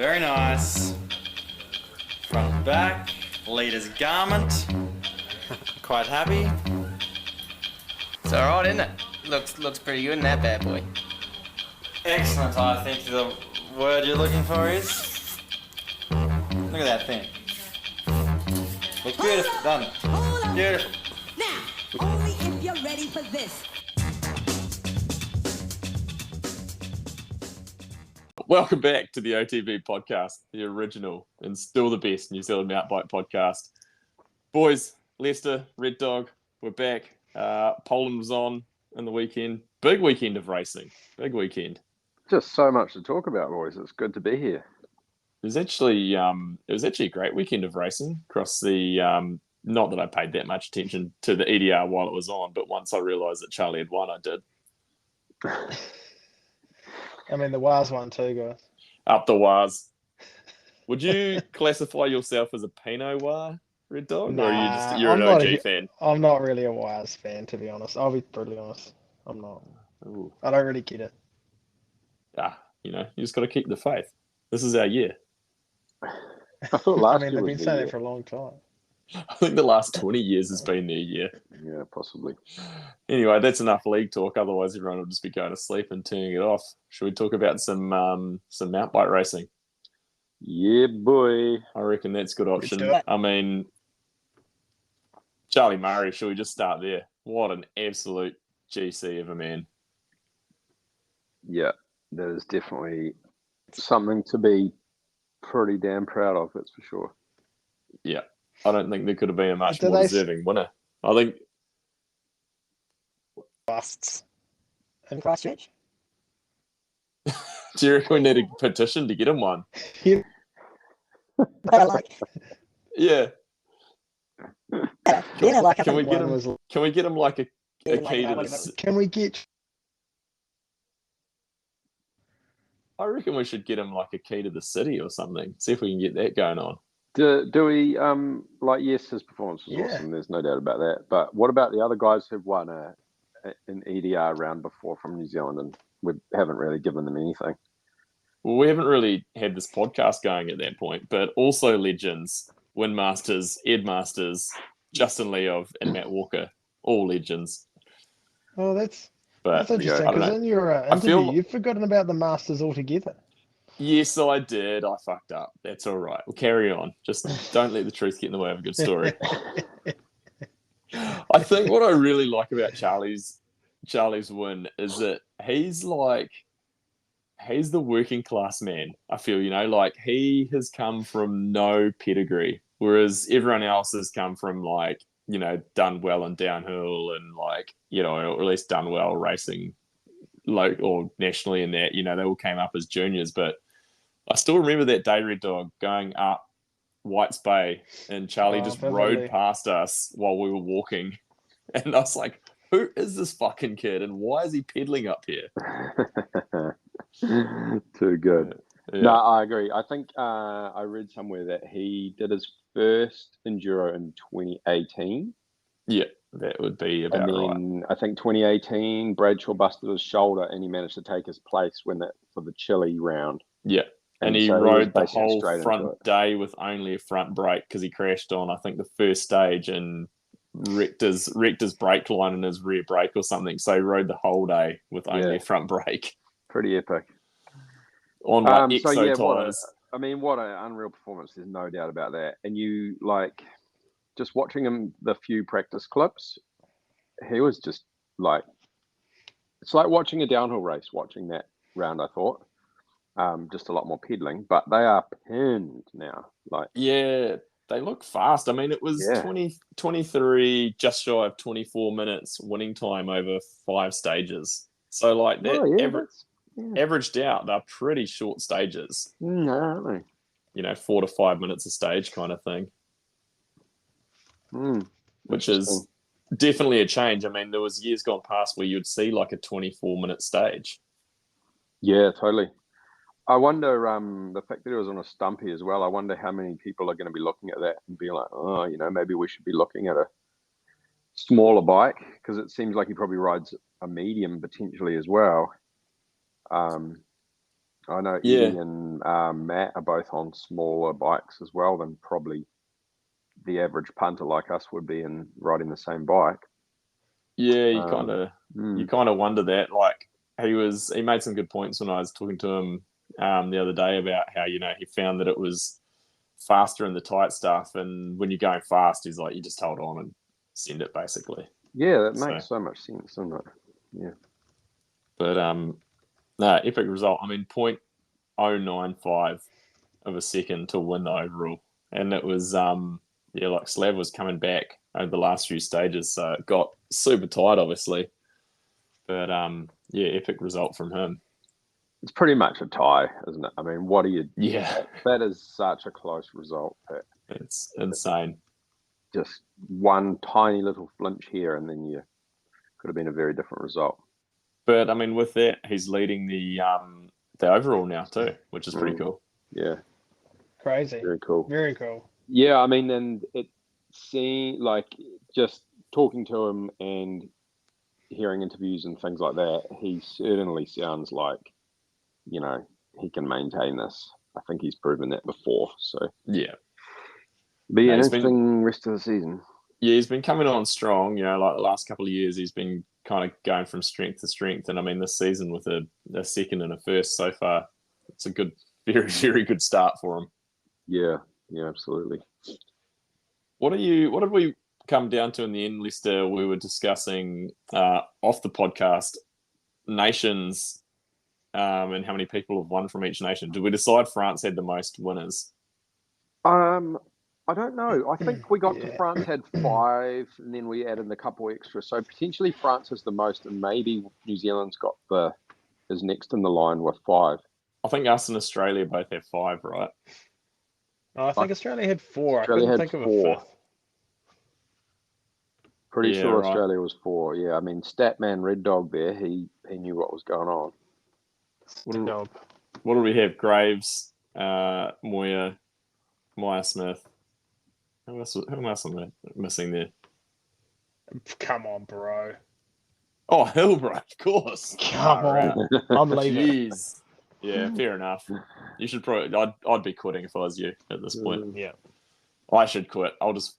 Very nice. Front and back. Leader's garment. Quite happy. It's alright, isn't it? Looks pretty good in that bad boy. Excellent, I think the word you're looking for is... Look at that thing. Looks beautiful, doesn't it? Beautiful. Now, only if you're ready for this. Welcome back to the OTB podcast, the original and still the best New Zealand mountain bike podcast. Boys, Leicester, Red Dog, we're back. Poland was on in the weekend. Big weekend of racing. Big weekend. Just so much to talk about, boys. It's good to be here. It was actually a great weekend of racing across the. Not that I paid that much attention to the EDR while it was on, but once I realised that Charlie had won, I did. I mean, the Waz one too, guys. Up the Waz. Would you classify yourself as a Pinot Noir, Red Dog, or are you're an OG fan? I'm not really a Waz fan, to be honest. I'll be brutally honest. I'm not. Ooh. I don't really get it. You just got to keep the faith. This is our year. I thought last year they've was been the saying year. it for a long time. I think the last 20 years has been their year. Yeah, possibly. Anyway, that's enough league talk. Otherwise, everyone will just be going to sleep and turning it off. Should we talk about some mountain bike racing? Yeah, boy. I reckon that's a good option. do it. I mean, Charlie Murray, should we just start there? What an absolute GC of a man. Yeah, that is definitely something to be pretty damn proud of, that's for sure. Yeah. I don't think there could have been a much Do more they- deserving winner. I think Busts. In Christchurch? do you reckon we need a petition to get him one? Yeah. Yeah. Can we get One him? was- Can we get him like a key to the? Can we get... I reckon we should get him like a key to the city or something. See if we can get that going on. Do we, yes, his performance was Yeah. awesome. There's no doubt about that. But what about the other guys who've won an EDR round before from New Zealand and we haven't really given them anything? Well, we haven't really had this podcast going at that point, but also legends, Win Masters, Ed Masters, Justin Leov, and Matt Walker, all legends. Oh, that's But interesting, I don't because know. in your I interview, feel- you've forgotten about the Masters altogether. Yes, I did. I fucked up. That's all right. We'll carry on. Just don't let the truth get in the way of a good story. I think what I really like about Charlie's win is that he's the working class man. I feel, like he has come from no pedigree, whereas everyone else has come from done well in downhill and or at least done well racing or nationally in that, they all came up as juniors. But I still remember that day, Red Dog, going up White's Bay and Charlie just vividly. rode past us while we were walking. And I was like, who is this fucking kid and why is he pedaling up here? Too good. Yeah. No, I agree. I think I read somewhere that he did his first enduro in 2018. Yeah, that would be about And right. then I think 2018, Bradshaw busted his shoulder and he managed to take his place for the Chile round. Yeah. And he so was rode the basically whole straight into front it. day with only a front brake because he crashed on, I think, the first stage and wrecked his brake line and his rear brake or something. So he rode the whole day with only a front brake Pretty epic. on EXO tires. What an unreal performance. There's no doubt about that. And you just watching him, the few practice clips, he was just it's like watching a downhill race, watching that round, I thought. Just a lot more pedaling, but they are pinned now. Yeah, they look fast. I mean, it was 23, just shy of 24 minutes winning time over 5 stages. So averaged out, they're pretty short stages. No, aren't they? 4 to 5 minutes a stage kind of thing. Which is definitely a change. I mean, there was years gone past where you'd see like a 24-minute stage. Yeah, totally. I wonder, the fact that it was on a stumpy as well, I wonder how many people are going to be looking at that and be like, oh, maybe we should be looking at a smaller bike, because it seems like he probably rides a medium potentially as well. I I know Yeah. Eddie and Matt are both on smaller bikes as well than probably the average punter like us would be in riding the same bike. Yeah, you Mm. kind of wonder that. Like he made some good points when I was talking to him the other day about how he found that it was faster in the tight stuff, and when you're going fast, he's like, you just hold on and send it basically. Yeah, that So- makes so much sense, doesn't it? Yeah. But no, epic result. I mean, 0.095 of a second to win the overall, and it was like Slav was coming back over the last few stages, so it got super tight, obviously. But epic result from him. It's pretty much a tie, isn't it? I mean, what do you? Yeah, That is such a close result. it's insane. Just one tiny little flinch here, and then you could have been a very different result. But I mean, with that, he's leading the overall now too, which is pretty cool. Yeah, Crazy. very cool. Very cool. Yeah, I mean, and it seemed like just talking to him and hearing interviews and things like that, he certainly sounds like, he can maintain this. I think he's proven that before. So Yeah, be No, an he's been- interesting rest of the season. yeah, he's been coming on strong. Like the last couple of years, he's been kind of going from strength to strength. And I mean, this season with a second and a first so far, it's a good, very, very good start for him. Yeah, absolutely. What did we come down to in the end, Lester? We were discussing off the podcast nations and how many people have won from each nation. Did we decide France had the most winners? I don't know. I think we got to France had 5, and then we added a couple extra. So potentially France is the most, and maybe New Zealand's is next in the line with 5. I think us and Australia both have 5, right? Oh, I think Australia had 4. Australia I couldn't had think 4. of a 5th. Pretty Yeah, sure right. Australia was 4. Yeah, I mean, Statman Red Dog there, he knew what was going on. Dog. What do we have? Graves, Moya, Maya Smith. Who else am I missing there? Come on, bro. Oh, Hilbrow, of course. Come Far on. out. I'm leaving. Jeez. Yeah, fair enough. You should probably. I'd be quitting if I was you at this point. Yeah. I should quit. I'll just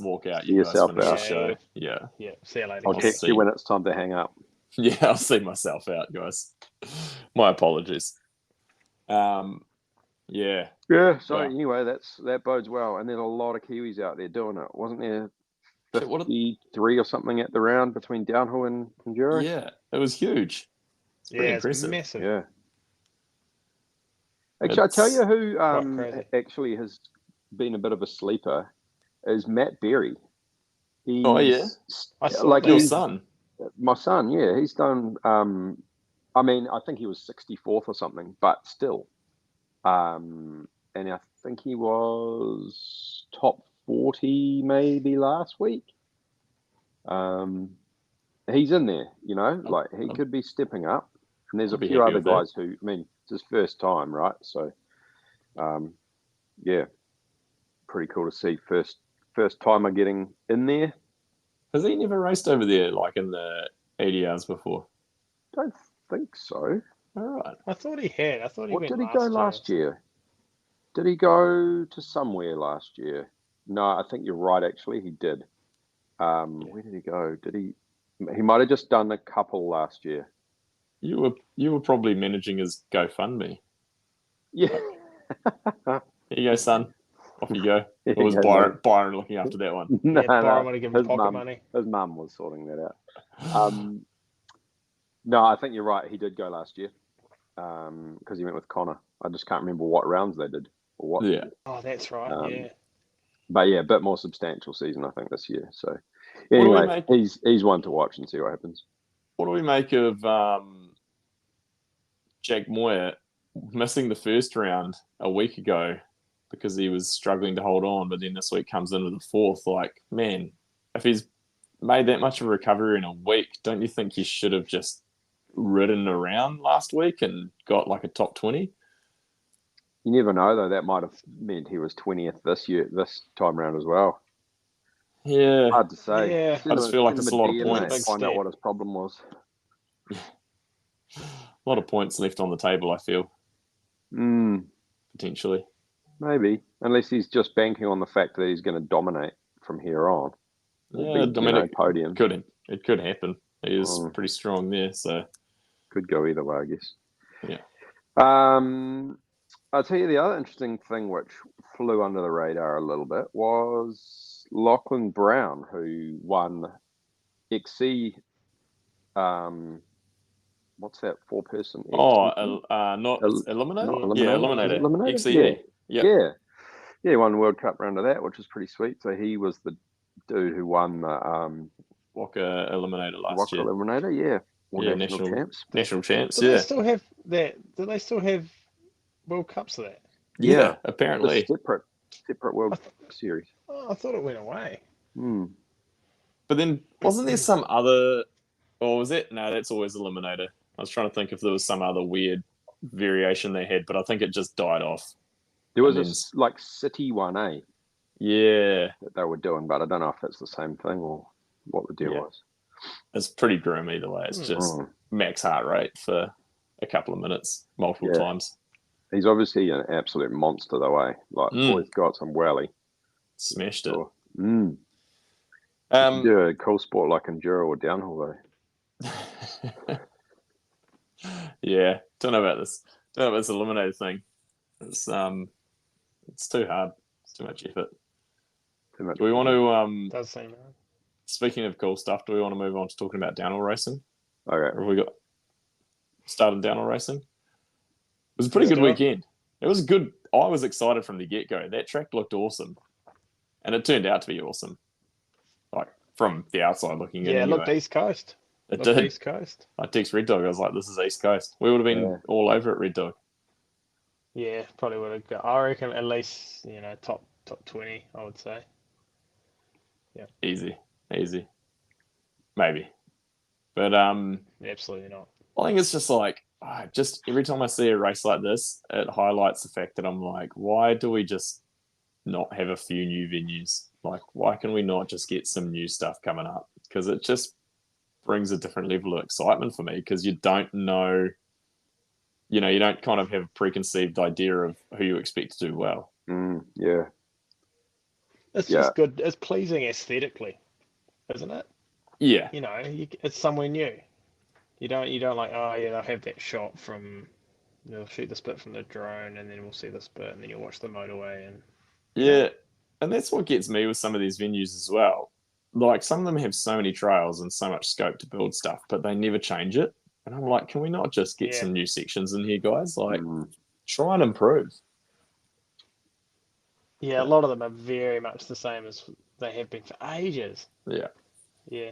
walk out. See You guys yourself finish the out. show. Yeah. Yeah. See you later. I'll I'll text see. you when it's time to hang up. Yeah, I'll see myself out, guys. My apologies. Yeah. Yeah. So Wow. anyway, that bodes well. And there's a lot of Kiwis out there doing it. Wasn't there Shit, what a- 53 or something at the round between downhill and enduro? Yeah, it was huge. It's pretty Yeah, impressive. it's massive. Yeah. Actually, I tell you who crazy. actually has been a bit of a sleeper is Matt Berry. Oh, yeah? I saw like that. Your he's- son. My son, yeah, he's done. I mean, I think he was 64th or something, but still. And I think he was top 40 maybe last week. He's in there, like he could be stepping up. And there's a I'd be few happy other with that. guys who, I mean, it's his first time, right? So, yeah, pretty cool to see first timer getting in there. Has he never raced over there like in the 80 hours before? Don't think so. All right. I thought he had. I thought he What went did he go last year? Did he go to somewhere last year? No, I think you're right. Actually, he did. Where did he go? Did he? He might have just done a couple last year. You were probably managing his GoFundMe. Yeah. Here you go, son. Off you go. Here Or was you go, Byron looking after that one? No, Yeah, Byron would have given his pocket mum, money. His mum was sorting that out. No, I think you're right. He did go last year because he went with Connor. I just can't remember what rounds they did or what. Yeah. Oh, that's right. Yeah. But yeah, a bit more substantial season, I think, this year. So do we anyway, make- he's one to watch and see what happens. What do we make of Jack Moyer missing the first round a week ago because he was struggling to hold on, but then this week comes into the fourth? Like, man, if he's made that much of a recovery in a week, don't you think he should have just ridden around last week and got like a top 20? You never know, though. That might have meant he was 20th this time round as well. Yeah. Hard to say. Yeah. I just feel like it's a lot of DM, mate, points. Find out what his problem was. A lot of points left on the table, I feel. potentially. Maybe, unless he's just banking on the fact that he's going to dominate from here on. Yeah, Be, I mean, podium. It could happen. He is pretty strong there, so could go either way, I guess. Yeah. I'll tell you the other interesting thing which flew under the radar a little bit was Lachlan Brown, who won XC. What's that 4-person? not Eliminator. Yeah, Eliminator. XCE. Yeah. Yeah, he won the World Cup round of that, which was pretty sweet. So he was the dude who won the Waka Eliminator last year. Eliminator, yeah. Yeah, national champs. National champs, Do yeah. they still have that? Do they still have World Cups of that? Yeah, apparently. Separate World Series. Oh, I thought it went away. But then, wasn't there some other... Or was it? No, that's always Eliminator. I was trying to think if there was some other weird variation they had, but I think it just died off. There was this like City 1A. Yeah. That they were doing, but I don't know if it's the same thing or what the deal was. It's pretty grim either way. It's just max heart rate for a couple of minutes, multiple times. He's obviously an absolute monster, though, eh? Like, boy's got some welly. Smashed it. Do a cool sport like enduro or downhill, though. Yeah, don't know about this eliminator thing. It's too hard. It's too much effort. Do we want to Does seem hard. Speaking of cool stuff, do we want to move on to talking about downhill racing? Okay. Or have we got started downhill racing? It was a pretty good weekend. It was good. I was excited from the get-go. That track looked awesome. And it turned out to be awesome. Like, from the outside looking in. Yeah, it looked East Coast. It did. East Coast. I text Red Dog. I was like, this is East Coast. We would have been all over it, Red Dog. Yeah, probably would have got. I reckon at least, top 20, I would say. Yeah. Easy. Maybe. But absolutely not. I think it's just like just every time I see a race like this, it highlights the fact that I'm like, why do we just not have a few new venues? Like, why can we not just get some new stuff coming up? Because it just brings a different level of excitement for me, because you don't know, you don't kind of have a preconceived idea of who you expect to do well. Yeah. It's just good. It's pleasing aesthetically, isn't it? Yeah. It's somewhere new. You don't like, they'll have that shot from, they'll shoot this bit from the drone and then we'll see this bit and then you'll watch the motorway and... Yeah, and that's what gets me with some of these venues as well. Like, some of them have so many trails and so much scope to build stuff, but they never change it. And I'm like, can we not just get some new sections in here, guys? Like, try and improve. Yeah, a lot of them are very much the same as they have been for ages. Yeah. Yeah.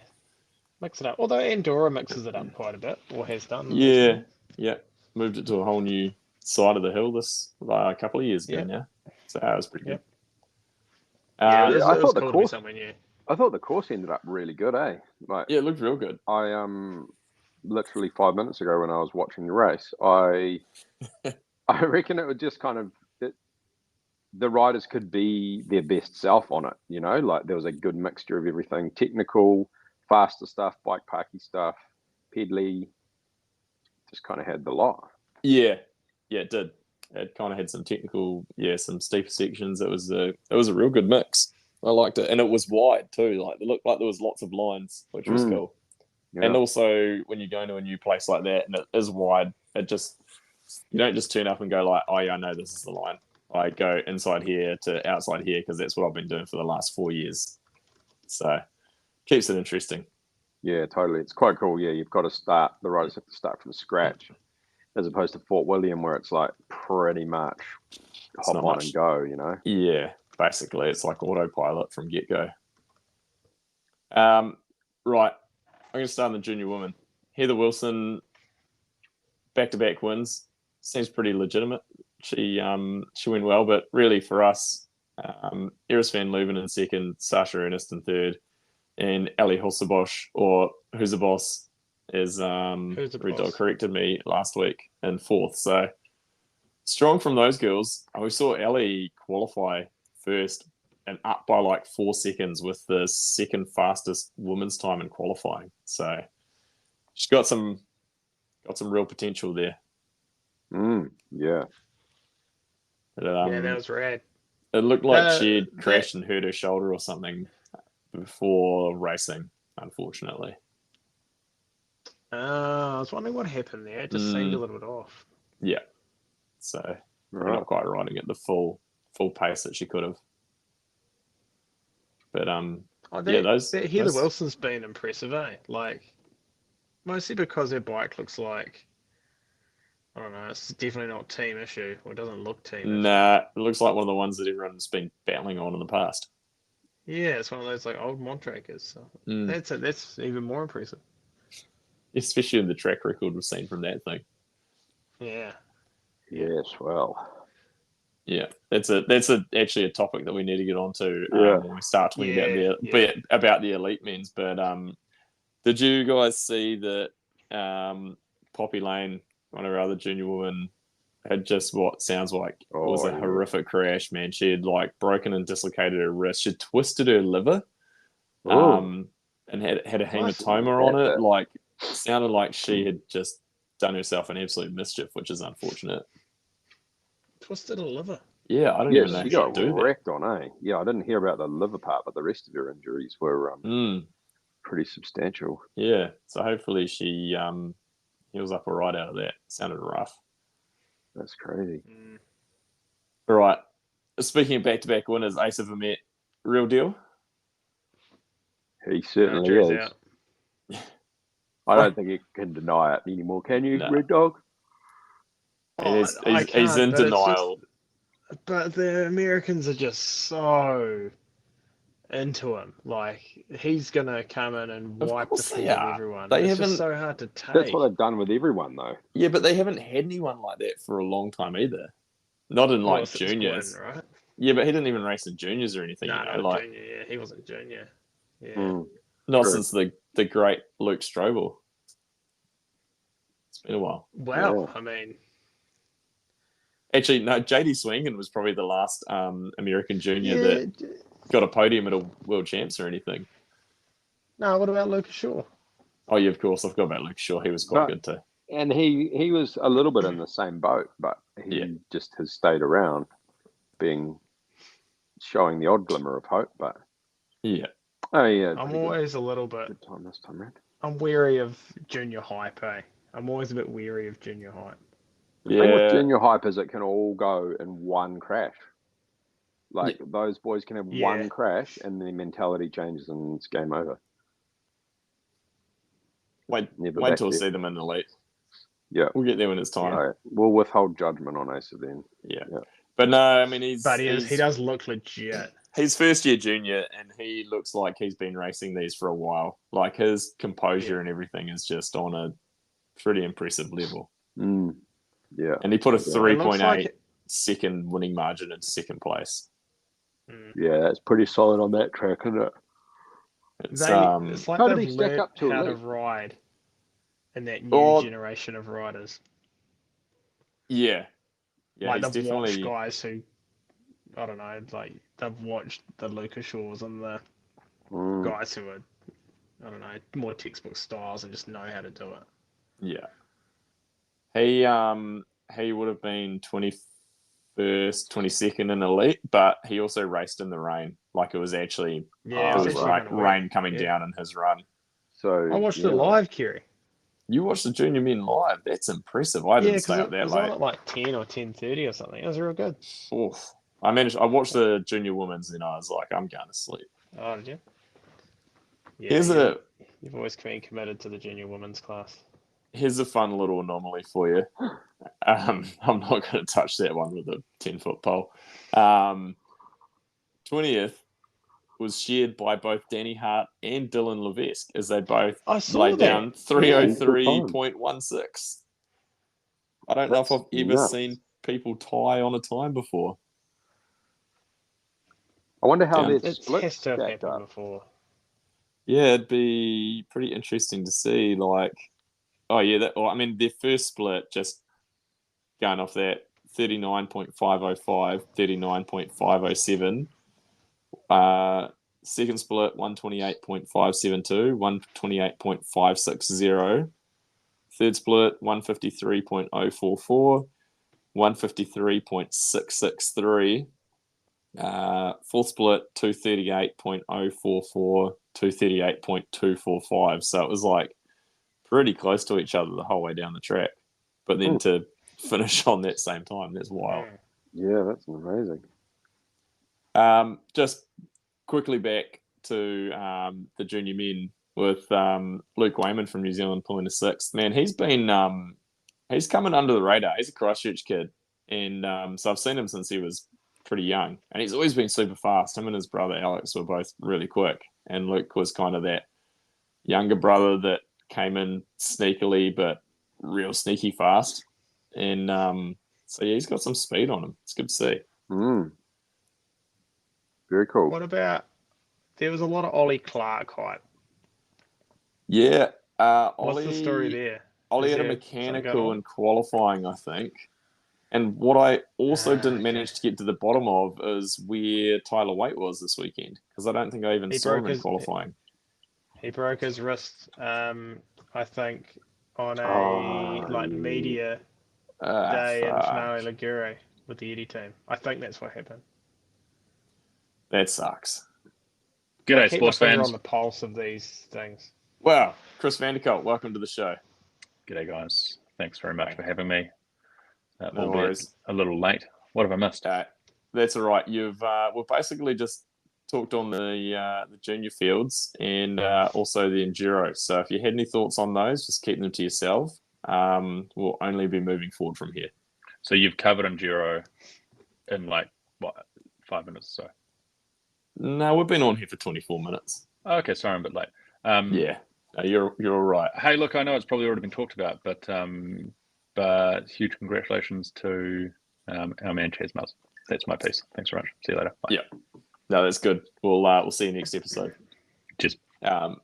Mix it up. Although Andorra mixes it up quite a bit, or has done. Yeah. Moved it to a whole new side of the hill this a couple of years ago now. So that was pretty good. I thought the course somewhere new. I thought the course ended up really good, eh? Like, it looked real good. I literally 5 minutes ago when I was watching the race, I reckon it would just kind of the riders could be their best self on it, like there was a good mixture of everything: technical, faster stuff, bike parky stuff, pedally, just kind of had the lot. Yeah, it did. It kind of had some technical, some steeper sections. It was a real good mix. I liked it, and it was wide too. Like, it looked like there was lots of lines, which was cool. Yeah. And also, when you go into a new place like that and it is wide, you don't just turn up and go like, oh yeah, I know this is the line. I go inside here to outside here because that's what I've been doing for the last 4 years. So keeps it interesting. Yeah, totally. It's quite cool. Yeah, you've got to start. The riders have to start from scratch, as opposed to Fort William, where it's like pretty much hop on and go. Yeah, basically, it's like autopilot from get go. Right, I'm going to start in the junior women. Heather Wilson, back-to-back wins. Seems pretty legitimate. She went well, but really for us, Iris van Leuven in second, Sasha Ernest in third, and Ali Hulsebosch, or Who's a Boss, as Red Dog corrected me last week, in fourth. So strong from those girls. We saw Ali qualify first and up by like 4 seconds with the second fastest women's time in qualifying. So she's got some real potential there. Yeah. But, Yeah, that was rad. it looked like she had that- crashed and hurt her shoulder or something before racing, unfortunately. I was wondering what happened there. It just seemed a little bit off. Yeah. So probably Right. not quite riding at the full pace that she could have. But Heather Wilson's been impressive, eh? Like, mostly because her bike looks like, I don't know, it's definitely not team issue, or it doesn't look team issue. Nah, it looks like one of the ones that everyone's been battling on in the past. Yeah, it's one of those like old Montrakers. So that's even more impressive. Especially in the track record we've seen from that thing. Yeah. Yes, well. Yeah, that's actually a topic that we need to get onto Yeah. when we start talking Yeah, about the elite men's. But did you guys see that Poppy Lane, one of our other junior women, had just what sounds like was a horrific crash? Man, she had like broken and dislocated her wrist. She twisted her liver, and had a hematoma on it. Like, sounded like she had just done herself an absolute mischief, which is unfortunate. Twisted a liver. Yeah, I don't even know she she got do that. wrecked on, eh? Yeah, I didn't hear about the liver part, but the rest of her injuries were pretty substantial. Yeah, so hopefully she heals up all right out of that. Sounded rough. That's crazy. All right. Speaking of back-to-back winners, Ace of Amet, real deal? He certainly Drew's is. out. I don't think you can deny it anymore, can you, Red Dog? He's I can't, in but it's denial. But the Americans are just so into him. Like, he's gonna come in and Of wipe the course floor they with are. everyone. They It's haven't- just so hard to take. That's what they've done with everyone, though. Yeah, but they haven't had anyone like that for a long time either. Not in like since juniors. Gwen, right? Yeah, but he didn't even race in juniors or anything. No, you know, not like junior. Yeah, he wasn't junior. Yeah. not True. since the great Luke Strobel. It's been a while. Well, Yeah. I mean, Actually, no. JD Swingen was probably the last American junior that got a podium at a World Champs or anything. No, what about Lucas Shaw? Oh yeah, of course. I forgot about Luke Shaw. He was quite good too. And he was a little bit in the same boat, but he just has stayed around, showing the odd glimmer of hope. But yeah, I'm always a little bit. Good time this time round. I'm wary of junior hype. I'm always a bit weary of junior hype. The thing with junior hype is it can all go in one crash. Like those boys can have one crash and their mentality changes and it's game over. Wait till we see them in the elite. Yeah, we'll get there when it's time. Right. We'll withhold judgment on Ace then. Yeah, but no, I mean he does look legit. He's first year junior, and he looks like he's been racing these for a while. Like his composure and everything is just on a pretty impressive level. Yeah, and he put a 3.8 second winning margin in second place. Yeah, that's pretty solid on that track, isn't it? It's like how they've did he stack learned up to how to elite? ride in that new generation of riders. Yeah, like he's they've definitely watched guys who, I don't know, like they've watched the Lucas Shaws and the guys who are, I don't know, more textbook styles and just know how to do it. Yeah, he would have been 21st, 22nd in elite, but he also raced in the rain. Like it was actually rain coming down in his run. So I watched it live, Kerry. You watched the junior men live. That's impressive. I didn't stay up that it was late. on at like 10 or 10:30 or something. It was real good. Oof. I watched the junior women's and I was like, I'm going to sleep. Oh, did you? Yeah, you've always been committed to the junior women's class. Here's a fun little anomaly for you. I'm not going to touch that one with a 10-foot pole. 20th was shared by both Danny Hart and Dylan Levesque as they both laid down 3:03.16. I don't know if I've ever seen people tie on a time before. I wonder how it their split has to have stacked happened up. before. Yeah, it'd be pretty interesting to see. Like, their first split just going off that 39.505, 39.507. Second split 128.572, 128.560. Third split 153.044. 153.663. Full split 238.044, 238.245. So it was like pretty close to each other the whole way down the track. But then to finish on that same time, that's wild. Yeah, that's amazing. Just quickly back to the junior men with Luke Wayman from New Zealand pulling a sixth. Man, he's been he's coming under the radar. He's a Christchurch kid, and so I've seen him since he was pretty young, and he's always been super fast. Him and his brother Alex were both really quick, and Luke was kind of that younger brother that came in sneakily but real sneaky fast. And so yeah, he's got some speed on him. It's good to see. Very cool. What about, there was a lot of Ollie Clark hype. Yeah. What's the story there? Ollie had a mechanical in qualifying, I think. And what I also didn't manage to get to the bottom of is where Tyler Waite was this weekend, because I don't think I even saw him in qualifying. He broke his wrist, I think, on a media day in Finale Ligure with the Eddie team. I think that's what happened. That sucks. G'day, Keep sports my finger fans. on the pulse of these things. Wow, Chris Vanderkult, welcome to the show. G'day, guys. Thanks very much for having me. No worries. A little late. What have I missed? That's all right. We've basically just talked on the junior fields and also the enduro. So if you had any thoughts on those, just keep them to yourself. We'll only be moving forward from here. So you've covered enduro in like what, 5 minutes or so? No, we've been on here for 24 minutes. Okay, sorry, I'm a bit late. Yeah, no, you're all right. Hey, look, I know it's probably already been talked about, but huge congratulations to our man Chaz Mills. That's my piece. Thanks very much. See you later. Bye. Yeah, no, that's good. We'll see you next episode. Cheers. No,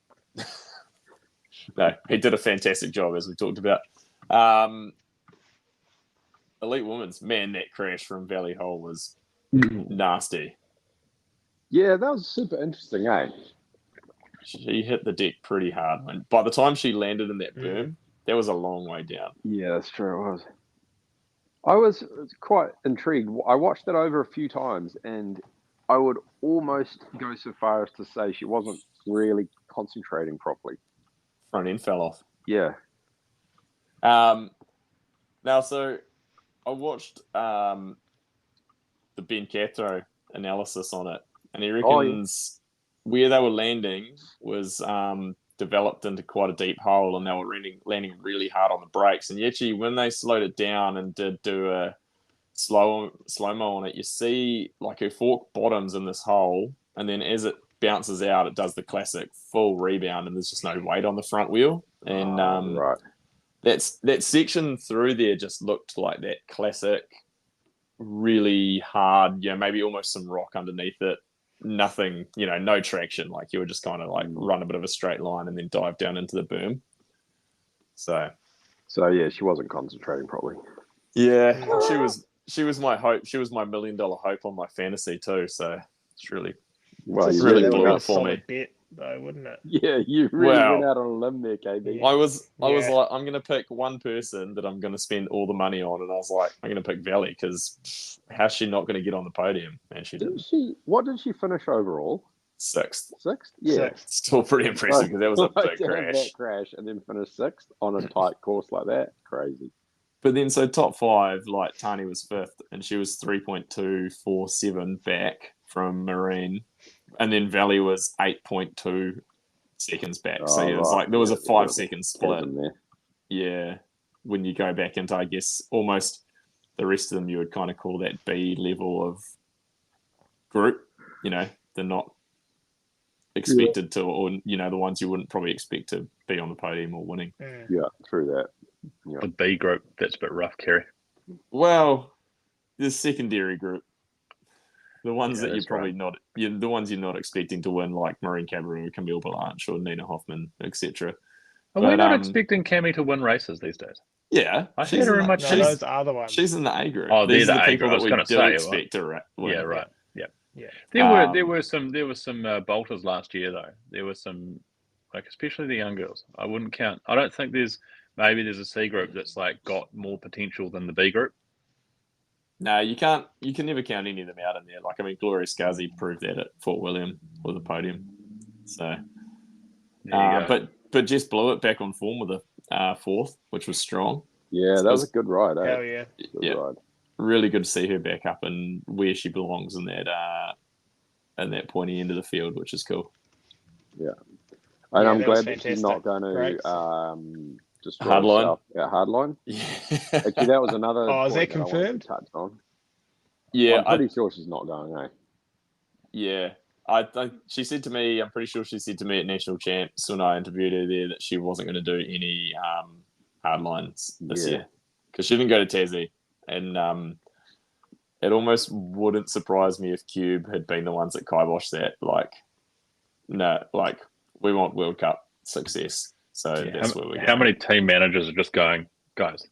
he did a fantastic job, as we talked about. Elite Women's, man, that crash from Valley Hole was nasty. Yeah, that was super interesting, eh? She hit the deck pretty hard. And by the time she landed in that berm, that was a long way down. Yeah, that's true. It was. I was quite intrigued. I watched it over a few times, and I would almost go so far as to say she wasn't really concentrating properly. Front end fell off. Yeah. Now, so I watched the Ben Cathro analysis on it, and he reckons where they were landing was developed into quite a deep hole, and they were landing really hard on the brakes. And actually, when they slowed it down and did do a slow-mo on it, you see like her fork bottoms in this hole, and then as it bounces out, it does the classic full rebound, and there's just no weight on the front wheel. And right. that section through there just looked like that classic, really hard, maybe almost some rock underneath it. Nothing, no traction. Like you were just kind of like run a bit of a straight line and then dive down into the berm. So yeah, she wasn't concentrating properly. Yeah, she was my hope. She was my $1 million hope on my fantasy too. So it's really really blew up for me. Bet, though, wouldn't it? Yeah, you really went out on a limb there, KB. I was like, I'm going to pick one person that I'm going to spend all the money on, and I was like, I'm going to pick Valley because how's she not going to get on the podium? And she didn't. What did she finish overall? Sixth. Yeah. Sixth. Still pretty impressive because that was a big crash. That crash and then finish sixth on a tight course like that. Crazy. But then, so top five, like Tani was fifth, and she was 3.247 back from Marine, and then Valley was 8.2 seconds back. So it was like there was a 5 second split. Yeah, when you go back into, I guess, almost the rest of them, you would kind of call that B level of group. They're not expected to, or the ones you wouldn't probably expect to be on the podium or winning. Yeah, through that. Yeah. The B group, that's a bit rough, Kerry. Well, the secondary group, the ones that you're probably right. the ones you're not expecting to win, like Maureen Cabarrou, Camille Blanche, or Nina Hoffman, etc. Are we not expecting Cami to win races these days? Yeah, she's in much. Those are the ones. She's in the A group. Oh, they're These are the the A people group. that we do expect to win. Yeah, right. Yeah. There were some bolters last year though. There were some, like especially the young girls. I wouldn't count. I don't think there's a C group that's like got more potential than the B group. No, you can't. You can never count any of them out in there. Like, I mean, Gloria Scuzzy proved that at Fort William with the podium. So, There you go. but Jess blew it back on form with a fourth, which was strong. Yeah, that was a good ride. Hell yeah. Good ride. Really good to see her back up and where she belongs in that pointy end of the field, which is cool. Yeah, and Yeah, I'm that was glad that she's fantastic. not going Great. to just Hardline. Hardline. Yeah, Actually, that was another. Oh, is that point I wanted to confirmed? touch on. yeah. I'm pretty sure she's not going. Yeah, she said to me, I'm pretty sure she said to me at National Champs when I interviewed her there that she wasn't going to do any hard lines this year because she didn't go to Tassie, and it almost wouldn't surprise me if Cube had been the ones that kiboshed that. Like, no, like we want World Cup success, so that's where we're going. How many team managers are just going, guys,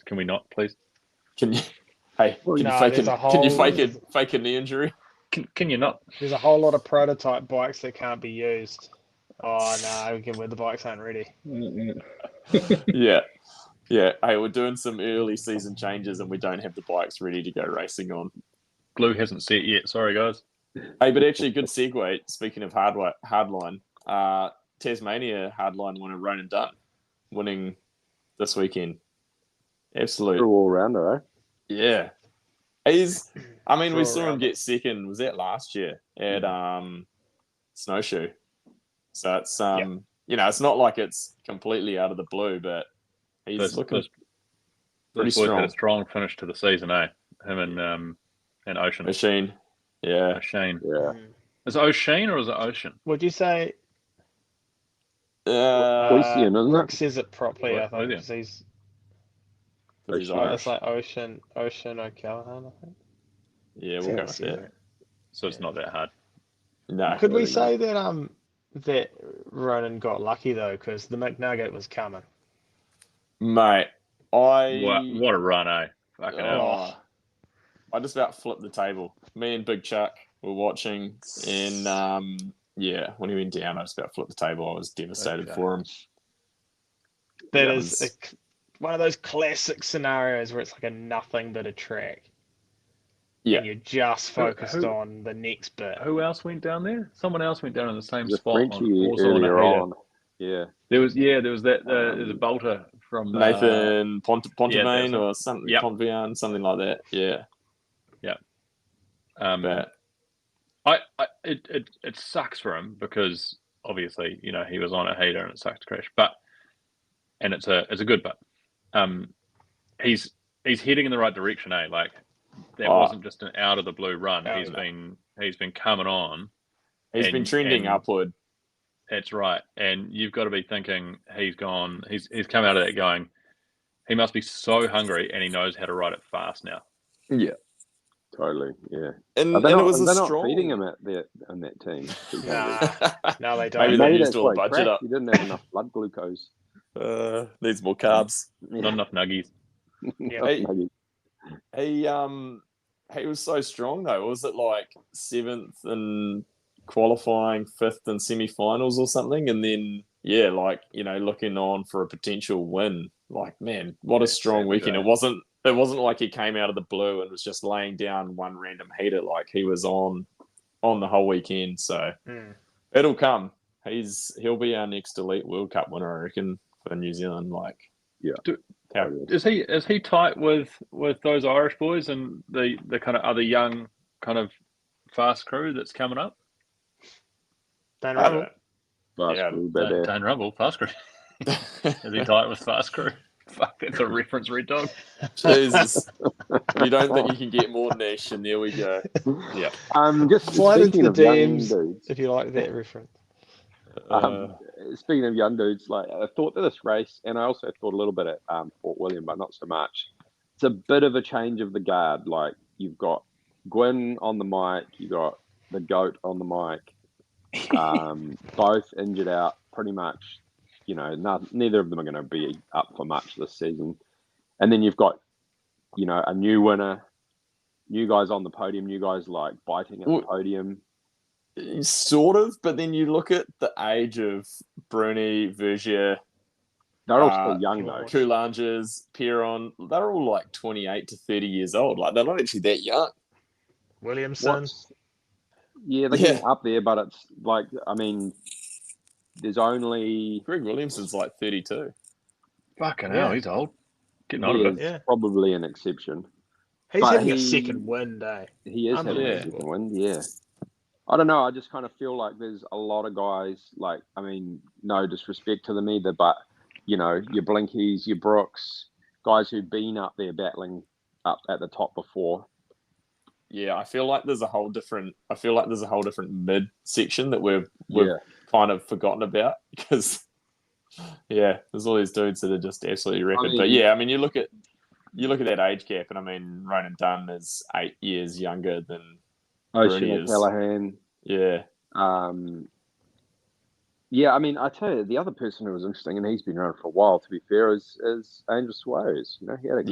can we not, please? Can you? Hey, can you fake a knee injury? Can you not? There's a whole lot of prototype bikes that can't be used. Oh no, the bikes aren't ready. Yeah. Hey, we're doing some early season changes and we don't have the bikes ready to go racing on. Glue hasn't set yet. Sorry, guys. Hey, but actually, good segue. Speaking of hardline, Tasmania hardline winner Ronan Dunn winning this weekend. Absolute True all rounder, eh? Yeah. We saw him get second. Was that last year at Snowshoe? So it's it's not like it's completely out of the blue, but he's looking pretty strong. Had a strong finish to the season, eh? Him and Ocean. Machine. Yeah. Machine. Yeah. Is it Ocean or is it Ocean? Would you say? Ocean, isn't Rick it? says it properly. I think Ocean. he's He's Irish. it's like Ocean O'Callaghan, I think. Yeah, we'll go with that. So it's not that hard. No. Could we say that that Ronan got lucky though, because the McNugget was coming. Mate, What a run, eh? Fucking hell. I just about flipped the table. Me and Big Chuck were watching, and when he went down, I just about flipped the table. I was devastated for him. That is one of those classic scenarios where it's like a nothing but a track. Yeah. And you're just focused on the next bit. Who else went down there? Someone else went down in the same The spot. Frenchie earlier on. Yeah. There was that. There's a bolter from Nathan Pontevin or something. Yep. Pontevin, something like that. Yeah. But it sucks for him because obviously he was on a heater and it sucks to crash. And it's a good but. He's heading in the right direction, eh? Like that wasn't just an out of the blue run. He's been coming on. He's been trending upward. That's right. And you've got to be thinking he's come out of that going, he must be so hungry and he knows how to ride it fast now. Yeah. Totally, yeah. And they're not feeding him in that team. No, they don't. Maybe Maybe used that's all why the he budget crashed. up. He didn't have enough blood glucose. Needs more carbs. Not enough nuggies. He was so strong though. Was it like 7th in qualifying, 5th in semi-finals or something? And then looking on for a potential win. Like, man, what a strong weekend. It wasn't like he came out of the blue and was just laying down one random heater. Like he was on the whole weekend. So it'll come. He'll be our next elite World Cup winner, I reckon, for New Zealand. Like, yeah. Is he tight with those Irish boys and the kind of other young kind of fast crew that's coming up? Don't know. Don't rumble, fast crew. Is he tight with fast crew? Fuck, that's a reference, Red Dog. Jesus. You don't think you can get more niche, and there we go. Yeah. Just slide into the DMs dudes if you like that reference. Speaking of young dudes, like I thought that this race, and I also thought a little bit at Fort William, but not so much. It's a bit of a change of the guard. Like you've got Gwyn on the mic, you got the goat on the mic, both injured out pretty much. Neither of them are going to be up for much this season. And then you've got, a new winner, new guys on the podium, new guys like biting at the podium. Sort of, but then you look at the age of Bruni, Vergier, They're all still young though. Coulanges, Perron, they're all like 28 to 30 years old. Like they're not actually that young. Williamson. They're getting up there, but it's like, I mean, there's only... Greg Williamson's like 32. Fucking hell, he's old. Getting on He a is bit. probably an exception. He's But having a second win day. He is having a second win, yeah. I don't know. I just kind of feel like there's a lot of guys, like, I mean, no disrespect to them either, but, you know, your Blinkies, your Brooks, guys who've been up there battling up at the top before. Yeah, I feel like there's a whole different mid section that we've kind of forgotten about because there's all these dudes that are just absolutely rapid. But yeah, I mean you look at that age gap, and I mean Ronan Dunn is 8 years younger than Ocean is. Callahan. Yeah. I mean, I tell you, the other person who was interesting, and he's been around for a while, to be fair, is Angel Suarez. You know, he had a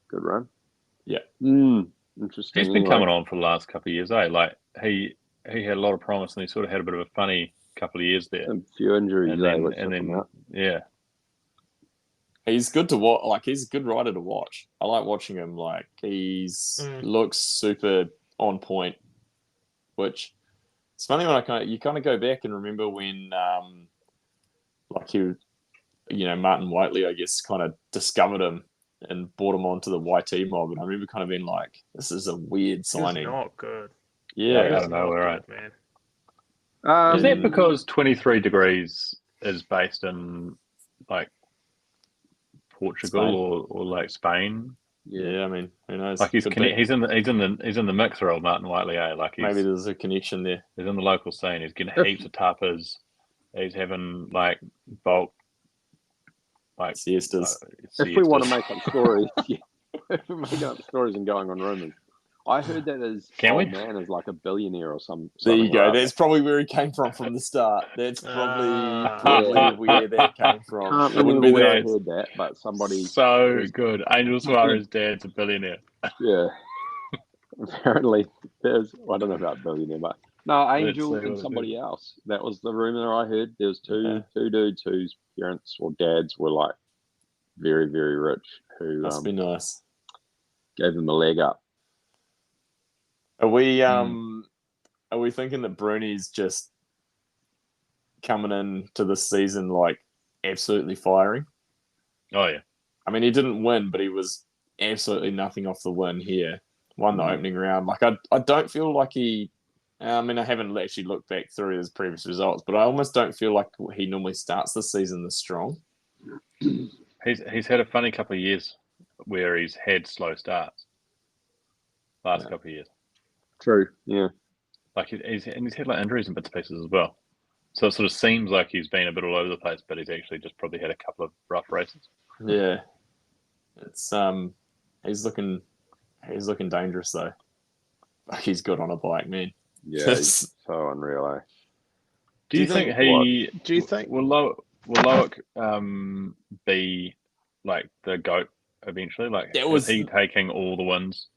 good run. Yeah. Interesting. He's been coming on for the last couple of years, eh? Like he had a lot of promise, and he sort of had a bit of a funny couple of years there. A few injuries, and then he's good to watch. Like he's a good rider to watch. I like watching him. Like looks super on point. Which it's funny when you kind of go back and remember when Martin Whiteley, I guess, kind of discovered him and brought him onto the YT mob, and I remember kind of being like, "This is a weird signing." It's not good. Yeah, I don't know, right, man. Is that because 23 Degrees is based in like Portugal or like Spain? Yeah, I mean, who knows? Like he's in the mixer, old Martin Whiteley, eh? Like maybe there's a connection there. He's in the local scene. He's getting heaps of tapas. He's having like bulk. Like siestas. If we want to make up stories, if we're making up stories and going on rumors, I heard that his man is like a billionaire or something. There you go. That's probably where he came from the start. That's probably where that came from. Can't remember where I heard that, but somebody. So good. Angel Suarez' dad's a billionaire. Yeah. Apparently, I don't know about billionaire, but no, Angel and somebody else. That was the rumor I heard. There was two dudes whose parents or dads were like very, very rich. Who must be nice. Gave them a leg up. Are we thinking that Bruni's just coming into this season like absolutely firing? Oh yeah. I mean, he didn't win, but he was absolutely nothing off the win here. Won the opening round. Like I don't feel like he. I mean, I haven't actually looked back through his previous results, but I almost don't feel like he normally starts the season this strong. He's had a funny couple of years where he's had slow starts. Last couple of years. True. Yeah. Like he's had like injuries and bits and pieces as well. So it sort of seems like he's been a bit all over the place, but he's actually just probably had a couple of rough races. Yeah. It's he's looking dangerous though. Like he's good on a bike, man. Yeah, he's so unreal, eh? Do you think will Loic be like the GOAT eventually? Like is he taking all the wins?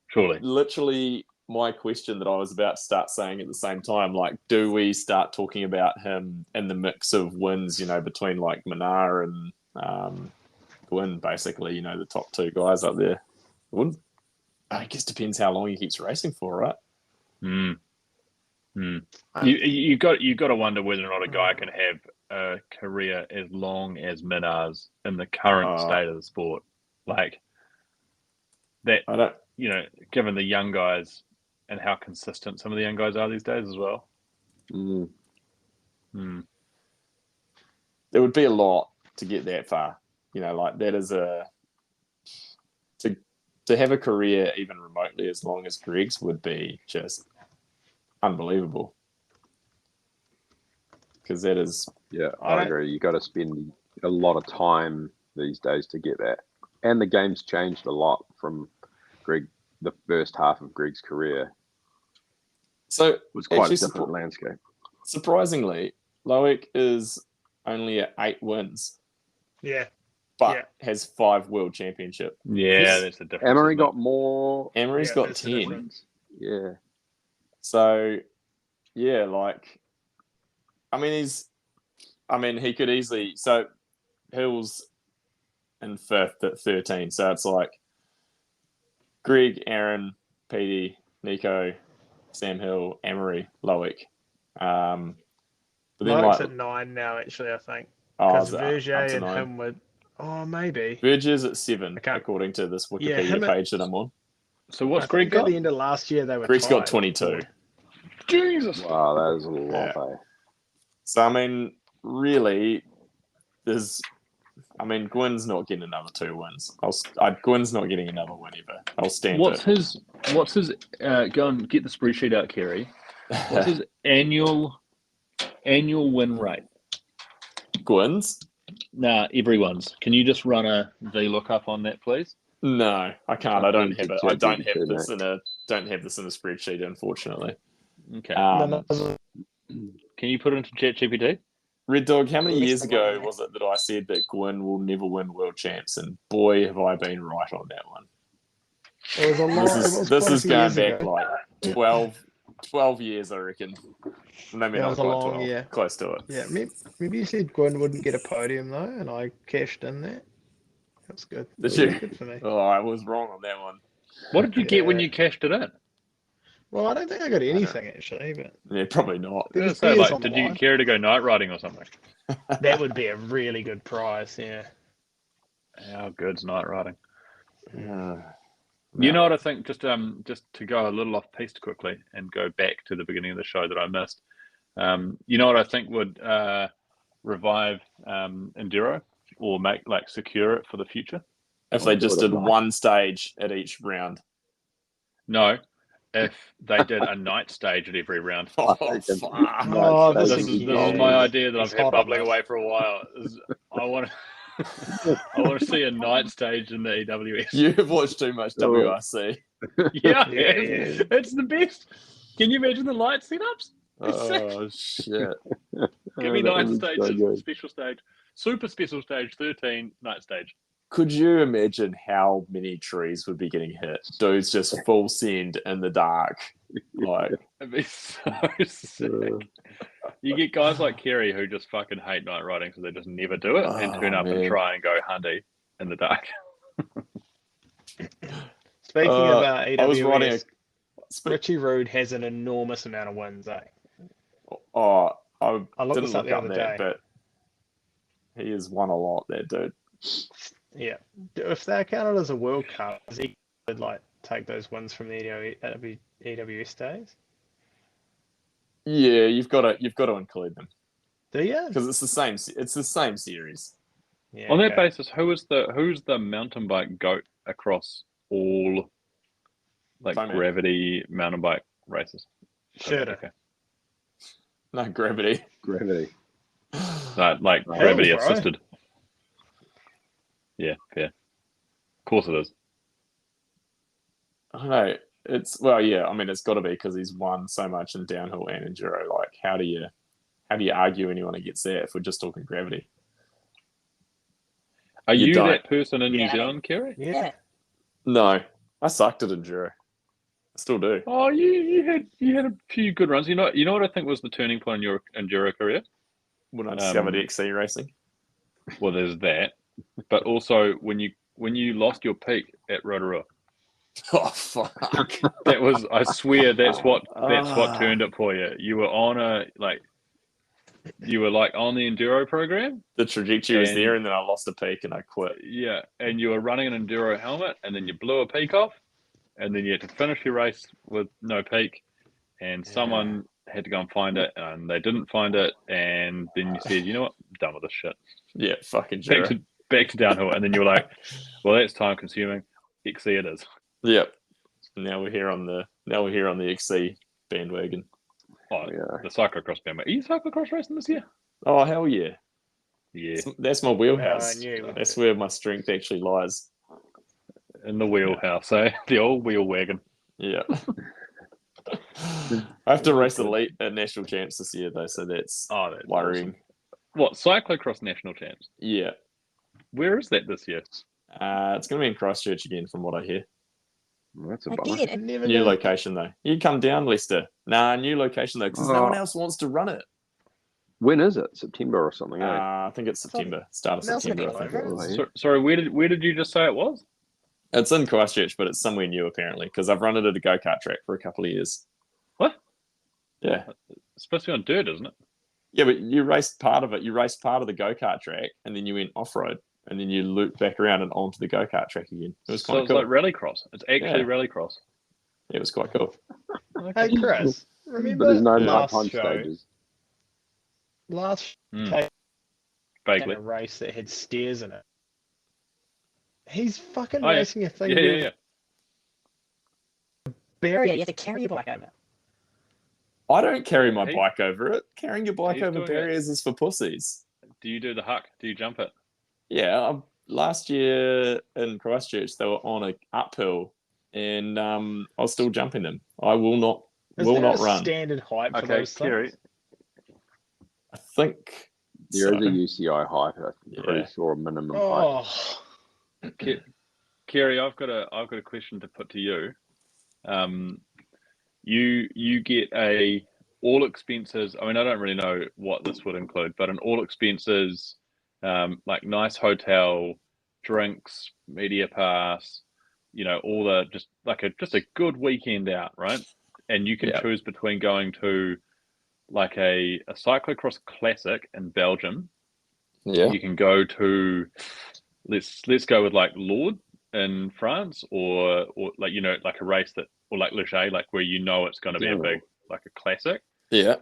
Surely. Literally my question that I was about to start saying at the same time. Like, do we start talking about him in the mix of wins, between like Manar and Gwyn, basically, the top two guys up there? I guess depends how long he keeps racing for, right? You've got to wonder whether or not a guy can have a career as long as Minar's in the current state of the sport. Like that, I don't. Given the young guys and how consistent some of the young guys are these days as well. There would be a lot to get that far. Like that is to have a career even remotely as long as Greg's would be just unbelievable. Because that is... Yeah, I agree. You got to spend a lot of time these days to get that. And the game's changed a lot from the first half of Greg's career. So it was quite a different landscape. Surprisingly, Loic is only at 8 wins. Yeah. But has 5 world championship. Yeah, that's a difference. Emery got more. Emery's got 10. Yeah. So, yeah, like, he could easily. So, Hill's in 5th at 13. So it's like Greg, Aaron, Petey, Nico, Sam Hill, Emery, Loic. But then Loic's like, at 9 now, actually, I think. oh, Because is it up Verge to and 9? him would. Oh, maybe. Verge's at 7, I can't- according to this Yeah, Wikipedia him at- page that I'm on. So what's I Greg think at got? the end of last year, they were Greg's got tied. 22. Jesus. Wow, that is a lot. Yeah. Eh? So, I mean, really, Gwyn's not getting another 2 wins. Gwyn's not getting another win either. I'll stand What's it. his go and get the spreadsheet out, Kerry. What's his annual win rate? Gwyn's? Nah, everyone's. Can you just run a VLOOKUP on that, please? No, I can't. I don't have it. I don't have ChatGPT, this in a spreadsheet, unfortunately. Okay. Can you put it into ChatGPT? Red Dog, how many years ago was it that I said that Gwyn will never win world champs? And boy, have I been right on that one. It was a long. This is going back like 12 years, I reckon. Maybe not was a quite long 12. year. Close to it. Yeah, maybe you said Gwyn wouldn't get a podium, though, and I cashed in that. That's good. Did That you? was good for me. Oh, I was wrong on that one. What did you get when you cashed it in? Well, I don't think I got anything, actually, but Yeah, probably not. I was There's gonna say, beers like, on did the you line. care to go night riding or something? That would be a really good prize, yeah. How good's night riding? No. You know what I think? Just to go a little off piste quickly and go back to the beginning of the show that I missed. You know what I think would revive enduro or secure it for the future? If they just did one stage at each round. No, if they did a night stage at every round. Oh, Taken. fuck. Oh, That's This is my idea that I've had bubbling away for a while. I want to see a night stage in the EWS. You've watched too much WRC. Yeah, Yeah. it's the best. Can you imagine the light setups? Oh, shit. Give me that night would be stage, so good. special stage, super special stage, 13, night stage. Could you imagine how many trees would be getting hit? Dudes just full send in the dark. Like, It'd be so sick. You get guys like Kerry who just fucking hate night riding, so they just never do it and turn up and man. try and go hundy in the dark. Speaking of AWS, I was riding Richie Rude has an enormous amount of wins, eh? I looked didn't this up look the up other that, day. but he has won a lot, that dude. Yeah. If they're counted as a World Cup, does he would take those wins from the EWS days? Yeah, you've got to include them Do you? because it's the same series. Yeah, On that okay. basis, who's the mountain bike goat across all Foam gravity mountain bike races? Schurter. Okay. No gravity. Gravity. No, gravity assisted. Yeah, fair. Of course it is. I don't know. It's it's got to be because he's won so much in downhill and enduro. Like, how do you argue anyone against that if we're just talking gravity? Are You you don't. that person in New Zealand, Kerry? Yeah. No, I sucked at enduro. I still do. Oh, you had a few good runs. You know what I think was the turning point in your enduro career? When I discovered XC racing. Well, there's that, but also when you lost your peak at Rotorua. Oh fuck! That was, I swear, that's what turned it for you. You were on on the enduro program. The trajectory was And- there, and then I lost a peak and I quit. Yeah, and you were running an enduro helmet, and then you blew a peak off, and then you had to finish your race with no peak, and someone had to go and find it, and they didn't find it, and then you said, you know what, I'm done with this shit. Yeah, fucking enduro. Back to downhill, and then you were like, well, that's time consuming. XC it is. Yep. Now we're here on the XC bandwagon. Oh, Yeah. the cyclocross bandwagon. Are you cyclocross racing this year? Oh hell yeah! Yeah, That's my wheelhouse. I knew you would. That's where my strength actually lies. in the wheelhouse, eh? The old wheel wagon. Yeah. I have to race elite at national champs this year though, so that's That's worrying. awesome. What, cyclocross national champs? Yeah. Where is that this year? It's going to be in Christchurch again, from what I hear. Well, that's a bummer. Never New knew. location though. You come down, Leicester. Nah, new location though, because no one else wants to run it. When is it? September or something? Eh? I think it's September, start of Nelson September. I came think it over. was. Sorry, where did you just say it was? It's in Christchurch, but it's somewhere new apparently because I've run it at a go-kart track for a couple of years. What? Yeah. It's supposed to be on dirt, isn't it? Yeah, but you raced part of it. You raced part of the go-kart track, and then you went off-road, and then you looped back around and onto the go-kart track again. It was So quite it's cool. like rallycross. It's actually Yeah. rallycross. It was quite cool. Hey, Chris, But remember there's no last nighttime show? stages. Last Mm. show, Vaguely. a race that had stairs in it. He's fucking Oh, yeah. racing a thing Yeah. with barrier. You have to carry your bike over. I don't carry my Hey. bike over it. Carrying your bike He's over doing it. barriers is for pussies. Do you do the huck? Do you jump it? Yeah, last year in Christchurch, they were on a uphill, and I was still jumping them. I will not Is will there not a run. standard height for Okay, those Kerry. things? I think There is so. a UCI height. I'm pretty Yeah. sure a minimum height. Oh, Kerry, I've got a question to put to you. You get a all expenses. I mean, I don't really know what this would include, but an all expenses, like nice hotel, drinks, media pass, all the just a good weekend out, right? And you can Yeah. choose between going to like a cyclocross classic in Belgium. Yeah. You can go to let's go with like Lourdes in France, or like like a race that, or like Leger, like where it's going to be a big, like a classic. Yeah.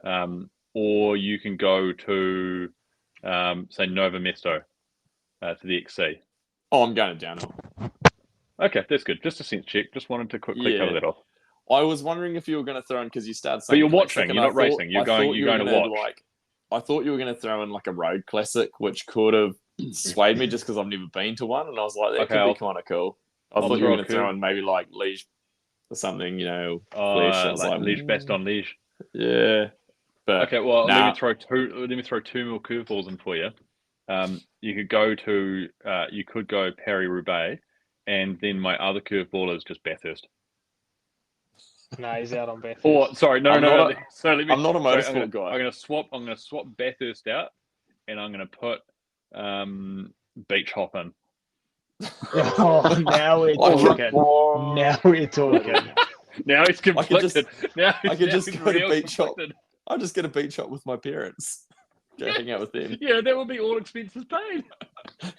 Or you can go to say Nova Mesto to the XC. Oh, I'm going to downhill. Okay, that's good. Just a sense check. Just wanted to quickly cover that off. I was wondering if you were going to throw in, because you started But saying you're classic, watching. and You're I not thought- racing. You're I thought going. you You're were going to gonna, watch. I thought you were going to throw in like a road classic, which could have swayed me just because I've never been to one, and I was like, that Okay, could be kind of cool. I I'll thought you were throw a going to throw curve. in maybe like Liege or something, Flash. I was Like Liege, best on Liege. yeah. But Okay, well, nah. let me throw two more curveballs in for you. You could go Paris Roubaix, and then my other curveball is just Bathurst. no, he's out on Bathurst. Or sorry, no. I'm not a sorry, motorsport guy. I'm gonna swap Bathurst out, and I'm gonna put beach hop in. Oh, now we're talking. Now we're talking. Now he's conflicted. I could just he's go to real beach shop. conflicted. I'll just get a beach shop with my parents. Go hang out with them. Yeah, that would be all expenses paid.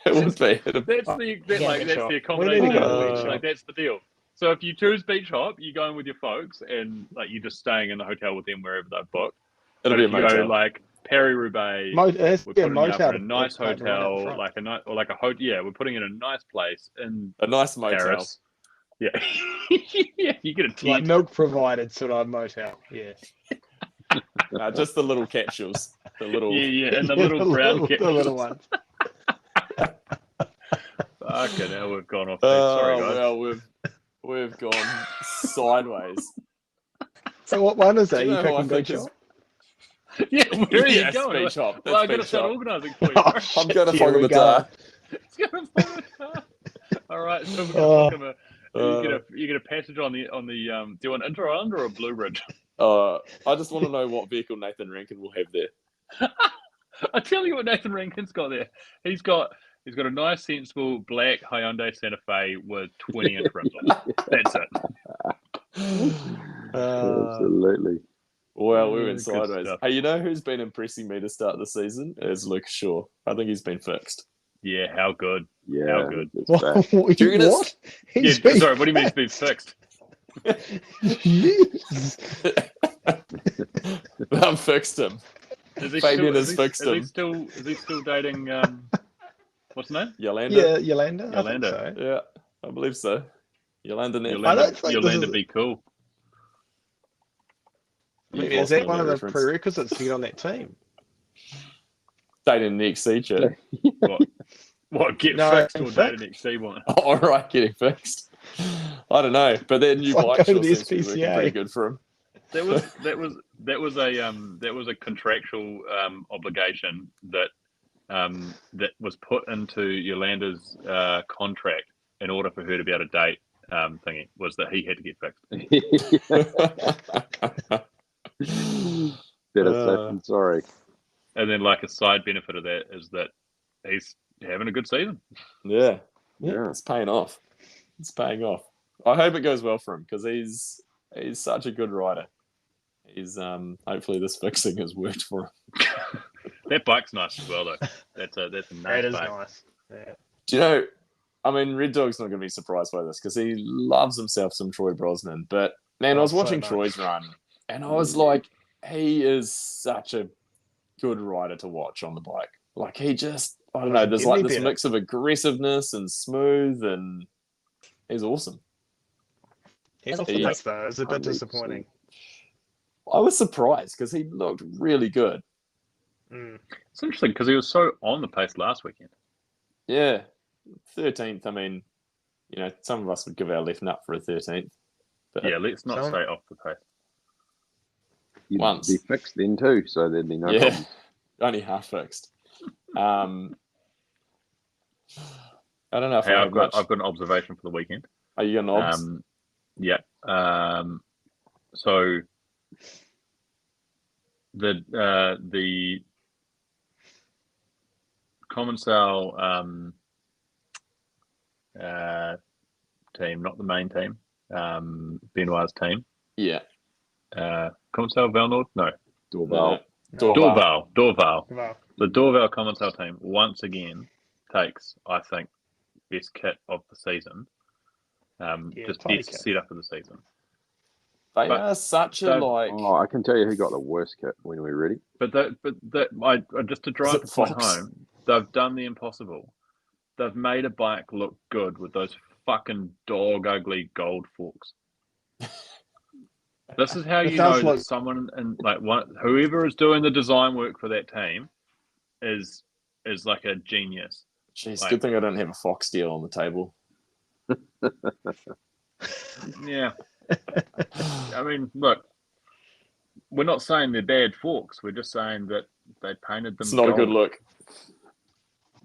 It would be. That's the accommodation. Like that's the deal. So if you choose beach hop, you're going with your folks, and like you're just staying in the hotel with them wherever they've booked. It'll But be a if you go motel. like Paris Roubaix, It has we're to be a putting it up motel. in a nice to put right out hotel, front. like a nice, or like a hotel. Yeah, we're putting it in a nice place in A nice motel. Paris. Yeah, yeah, you get a tent. Like milk provided sort of motel. Yeah. Just the little capsules. The little. Yeah, and the little brown the little ones. Okay, now we've gone off. Sorry, guys. Well, we've gone sideways. So what one is Do that? you You know who I picking think beach is- shop? Yeah, where are you Yes, going? beach hop. Well, I've got to Beach start hop. organising for you. Oh, Right? I'm going to shit, follow here the we tar. It's going to follow the car. All right, so we're Oh. going to you get a passage on the do you want Inter Island or a Blue Ridge? I just want to know what vehicle Nathan Rankin will have there. I tell you what Nathan Rankin's got there. He's got a nice, sensible black Hyundai Santa Fe with 20-inch rims on it. That's it. Absolutely. Well, we went Good sideways. stuff. Hey, you know who's been impressing me to start the season? Is Luke Shaw. I think he's been fixed. Yeah, how good. Yeah. How good. It's What? back. Do you reckon What? Yeah, He's been- sorry, what do you mean it's been fixed? Yes. I've fixed him. Is he Fabian still, has is fixed he, him. is he still dating what's her name? Yolanda? Yeah, Yolanda. I think Yolanda. so. Yeah, I believe so. Yolanda Neff. I don't think Yolanda this is- be cool. I mean, You've is lost me that on one of the reference. prerequisites to get on that team? Dating the XC chick. What get No, fixed or fixed. date an XC one? All right, getting fixed. I don't know, but their new Like bike go to sure the seems to be working SPCA. pretty good for him. That was a contractual obligation that that was put into Yolanda's contract in order for her to be able to date thingy, was that he had to get fixed. Better safe than sorry. And then, like, a side benefit of that is that he's having a good season. Yeah, Yeah. it's paying off. It's paying off. I hope it goes well for him because he's such a good rider. He's hopefully this fixing has worked for him. That bike's nice as well, though. That's a nice That is bike. nice. Yeah. Do you know? I mean, Red Dog's not going to be surprised by this because he loves himself some Troy Brosnan. But man, I was so watching much. Troy's run, and I was like, he is such a good rider to watch on the bike. Like he just, I don't know, there's Give like me this better. mix of aggressiveness and smooth, and he's awesome. He's off the He's- pace though. It's a bit 100%. disappointing. I was surprised because he looked really good. Mm. It's interesting because he was so on the pace last weekend. Yeah, 13th. I mean, you know, some of us would give our left nut for a 13th. But Yeah, let's not Some- say off the pace. You'd Once. be fixed then too, so there'd be no yeah, problem. only half fixed. I don't know if Hey, I I've have got much. an observation for the weekend. Are you going obs? Yeah. So the Commonwealth team, not the main team, Benoit's team. Yeah. Commonwealth Valnord? No, Doorbell. Dorval. Dorval. Wow. The Dorval Commonwealth team once again takes, I think, best kit of the season. Just party best kit. setup of the season. They But are such a they've- like. Oh, I can tell you who got the worst kit when we're ready. But just to Is drive it the point Fox? home, they've done the impossible. They've made a bike look good with those fucking dog ugly gold forks. This is how It you does know look- that someone and like whoever is doing the design work for that team is like a genius. Jeez, like- good thing I don't have a Fox deal on the table. Yeah. I mean, look, we're not saying they're bad forks. We're just saying that they painted them. It's not a good gold. look.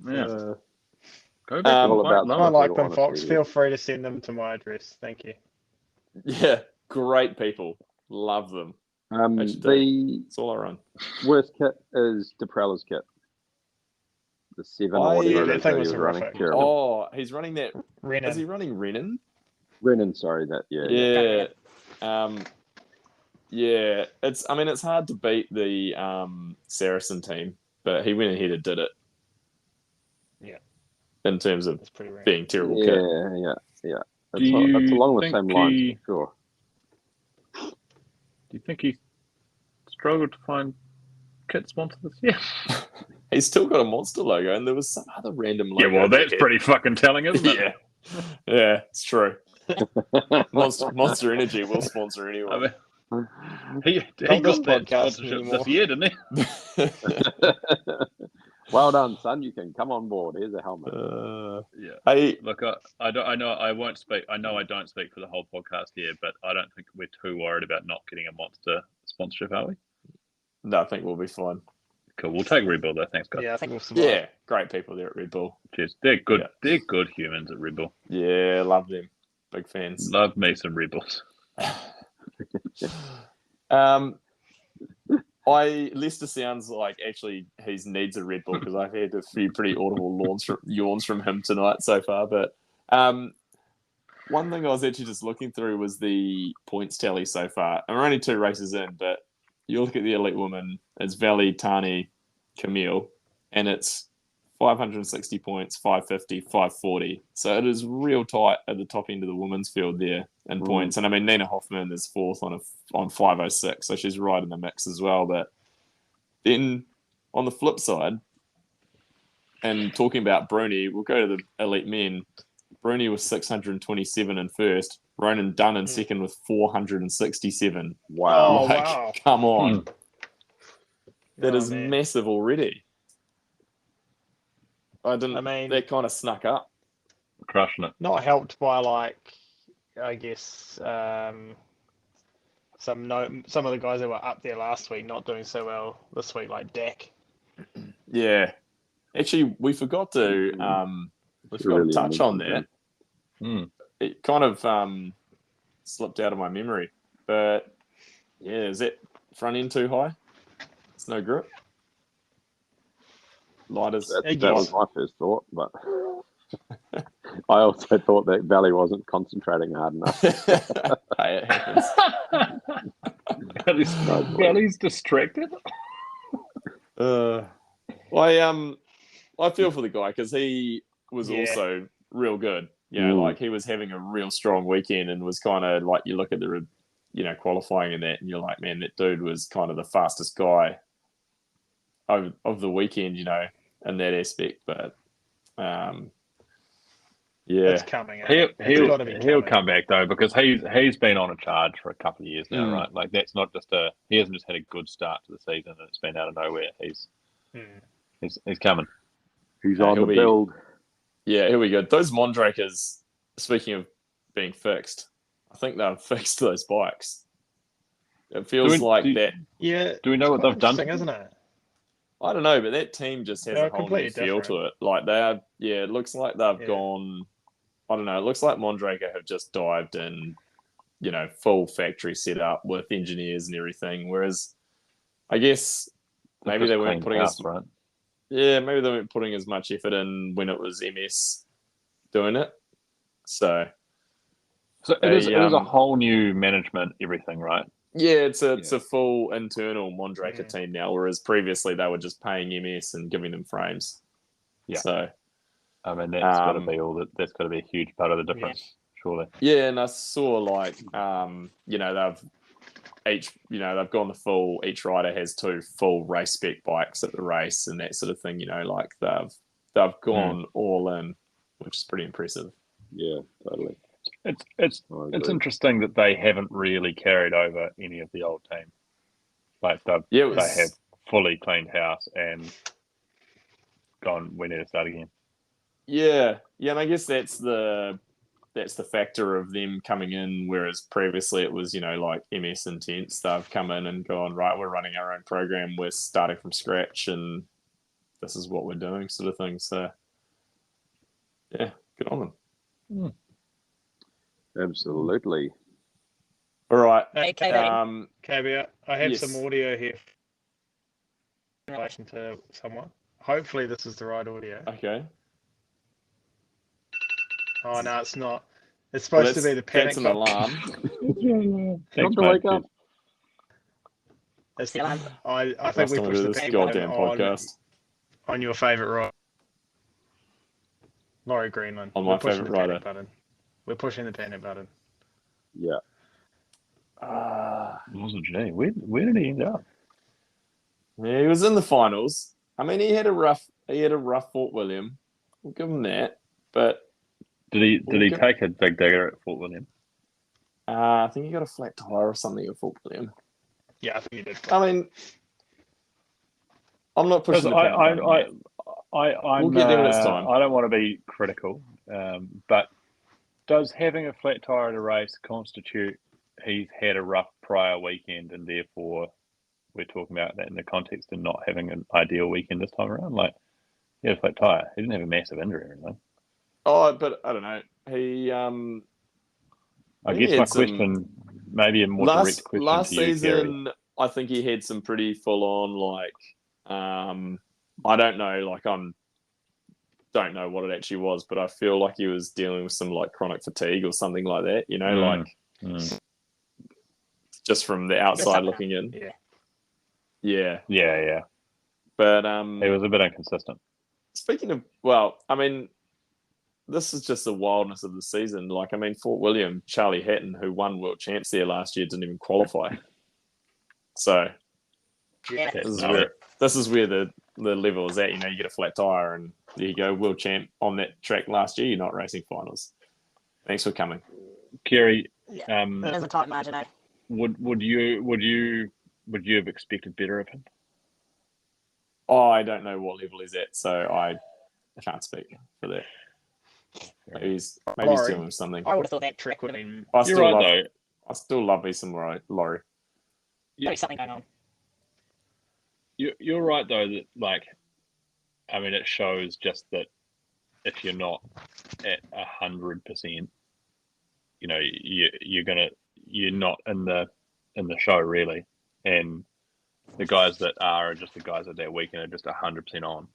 Yeah. Uh, Go back all and about fight I Lama. like brutal them, Fox. honesty, Feel free to send them to my address. Thank you. Yeah, great people. Love them. Actually, the That's all I run. worst kit is DePrella's kit. The 7 or Oh, whatever yeah, it that is thing that he was was running. horrific. Terrible. Oh, he's running that. Renan. Is he running Renan? Renan, sorry, that yeah. Yeah. It's. I mean, it's hard to beat the Saracen team, but he went ahead and did it. Yeah. In terms of That's pretty random. being terrible kit. Yeah. Do It's you along the think same lines, he- for sure. Do you think he struggled to find kit sponsors this year? He's still got a monster logo, and there was some other random logo. Yeah, well, that that's he had. pretty fucking telling, isn't it? Yeah, it's true. Monster Energy will sponsor I anyone. mean, he Not this got that podcast sponsorship anymore. this year, didn't he? Well done, son. You can come on board. Here's a helmet. Yeah. Hey, Look, I know I won't speak. I know I don't speak for the whole podcast here, but I don't think we're too worried about not getting a monster sponsorship, are we? no, I think we'll be fine. Cool. We'll take Red Bull though. Thanks, guys. Yeah, I think we'll survive. Yeah, great people there at Red Bull. Cheers. They're good. Yeah. They're good humans at Red Bull. Yeah, love them. Big fans. Love me some Red Bulls. Leicester sounds like actually he needs a Red Bull because I've had a few pretty audible yawns from him tonight so far. But one thing I was actually just looking through was the points tally so far. And we're only 2 races in, but you look at the elite women, it's Valley, Tani, Camille, and it's 560 points, 550, 540. So it is real tight at the top end of the women's field there in points. And I mean, Nina Hoffman is 4th on 506, so she's right in the mix as well. But then on the flip side, and talking about Bruni, we'll go to the elite men. Bruni was 627 in first. Ronan Dunn in second with 467. Wow. Oh, wow. Come on. That Oh, is man. massive already. I mean, that kind of snuck up. Crushing it. Not helped by, like, I guess, some of the guys that were up there last week not doing so well this week, like Dak. Yeah. Actually, we forgot to Really touch on that. Mm. It kind of slipped out of my memory. But yeah, is that front end too high? It's no grip. Lighters. That was my first thought, but I also thought that Valley wasn't concentrating hard enough. Hey, it happens. Valley's distracted. I feel for the guy because he was also real good. You know, like he was having a real strong weekend and was kind of like you look at the, qualifying and that, and you're like, man, that dude was kind of the fastest guy of the weekend, in that aspect. But It's coming. He'll come back though because he's been on a charge for a couple of years now, right? Like that's not just he hasn't just had a good start to the season and it's been out of nowhere. He's coming. He's on the build. Yeah, here we go. Those Mondrakers, speaking of being fixed, I think they've fixed those bikes. It feels that. Yeah. Do we know what they've done? Isn't it? I don't know, but that team just has a whole new feel to it. Like they are, it looks like they've gone. I don't know. It looks like Mondraker have just dived in, full factory setup with engineers and everything. Whereas, I guess maybe they weren't putting right. Yeah, maybe they weren't putting as much effort in when it was MS doing it. So it is a whole new management, everything, right? Yeah, it's a full internal Mondraker team now, whereas previously they were just paying MS and giving them frames. Yeah. So, I mean, that's got to be all that. That's got to be a huge part of the difference, surely. Yeah, and I saw they've gone the full. Each rider has 2 full race spec bikes at the race and that sort of thing. They've gone all in, which is pretty impressive. Yeah, totally. It's interesting that they haven't really carried over any of the old team. Like they have fully cleaned house and gone. We need to start again. Yeah, and I guess that's the factor of them coming in, whereas previously it was like MS Intense. They've come in and gone, right, we're running our own program, we're starting from scratch, and this is what we're doing, sort of thing. So yeah, good on them. Absolutely. All right. Caveat. I have some audio here in relation to someone. Hopefully this is the right audio. Okay. Oh, no, it's not. It's supposed to be the panic. That's an alarm. Not to wake up. I think we pushed the panic goddamn podcast on your favourite rider, Laurie Greenland. On my favourite rider. We're pushing the panic button. Yeah. Wasn't Jay? Where did he end up? Yeah, he was in the finals. I mean, he had a rough Fort William. We'll give him that. But did he take a big digger at Fort William? I think he got a flat tire or something at Fort William. Yeah, I think he did. I mean, I'm not pushing the panic button. We'll get there when it's time. I don't want to be critical, but does having a flat tire at a race constitute he's had a rough prior weekend and therefore we're talking about that in the context of not having an ideal weekend this time around? Like, he had a flat tire. He didn't have a massive injury or anything. Oh, but I don't know. I guess my question, maybe a more direct question last to you, season, Kerry. I think he had some pretty full on, I don't know, don't know what it actually was, but I feel like he was dealing with some chronic fatigue or something like that, just from the outside looking in. Yeah. But he was a bit inconsistent. Speaking of, this is just the wildness of the season. Fort William, Charlie Hatton, who won world champs there last year, didn't even qualify. So this is where the level is at. You get a flat tire and there you go, world champ on that track last year. You're not racing finals. Thanks for coming, Kerry. There's a tight margin. Would you have expected better of him? Oh, I don't know what level he's at, so I can't speak for that. Maybe he's dealing with something. I would have thought that track would have been. I still love me some Laurie. There's something going on. You're right though that it shows just that if you're not at 100%, you're not in the show really, and the guys that are just the guys at that weekend are just 100% on.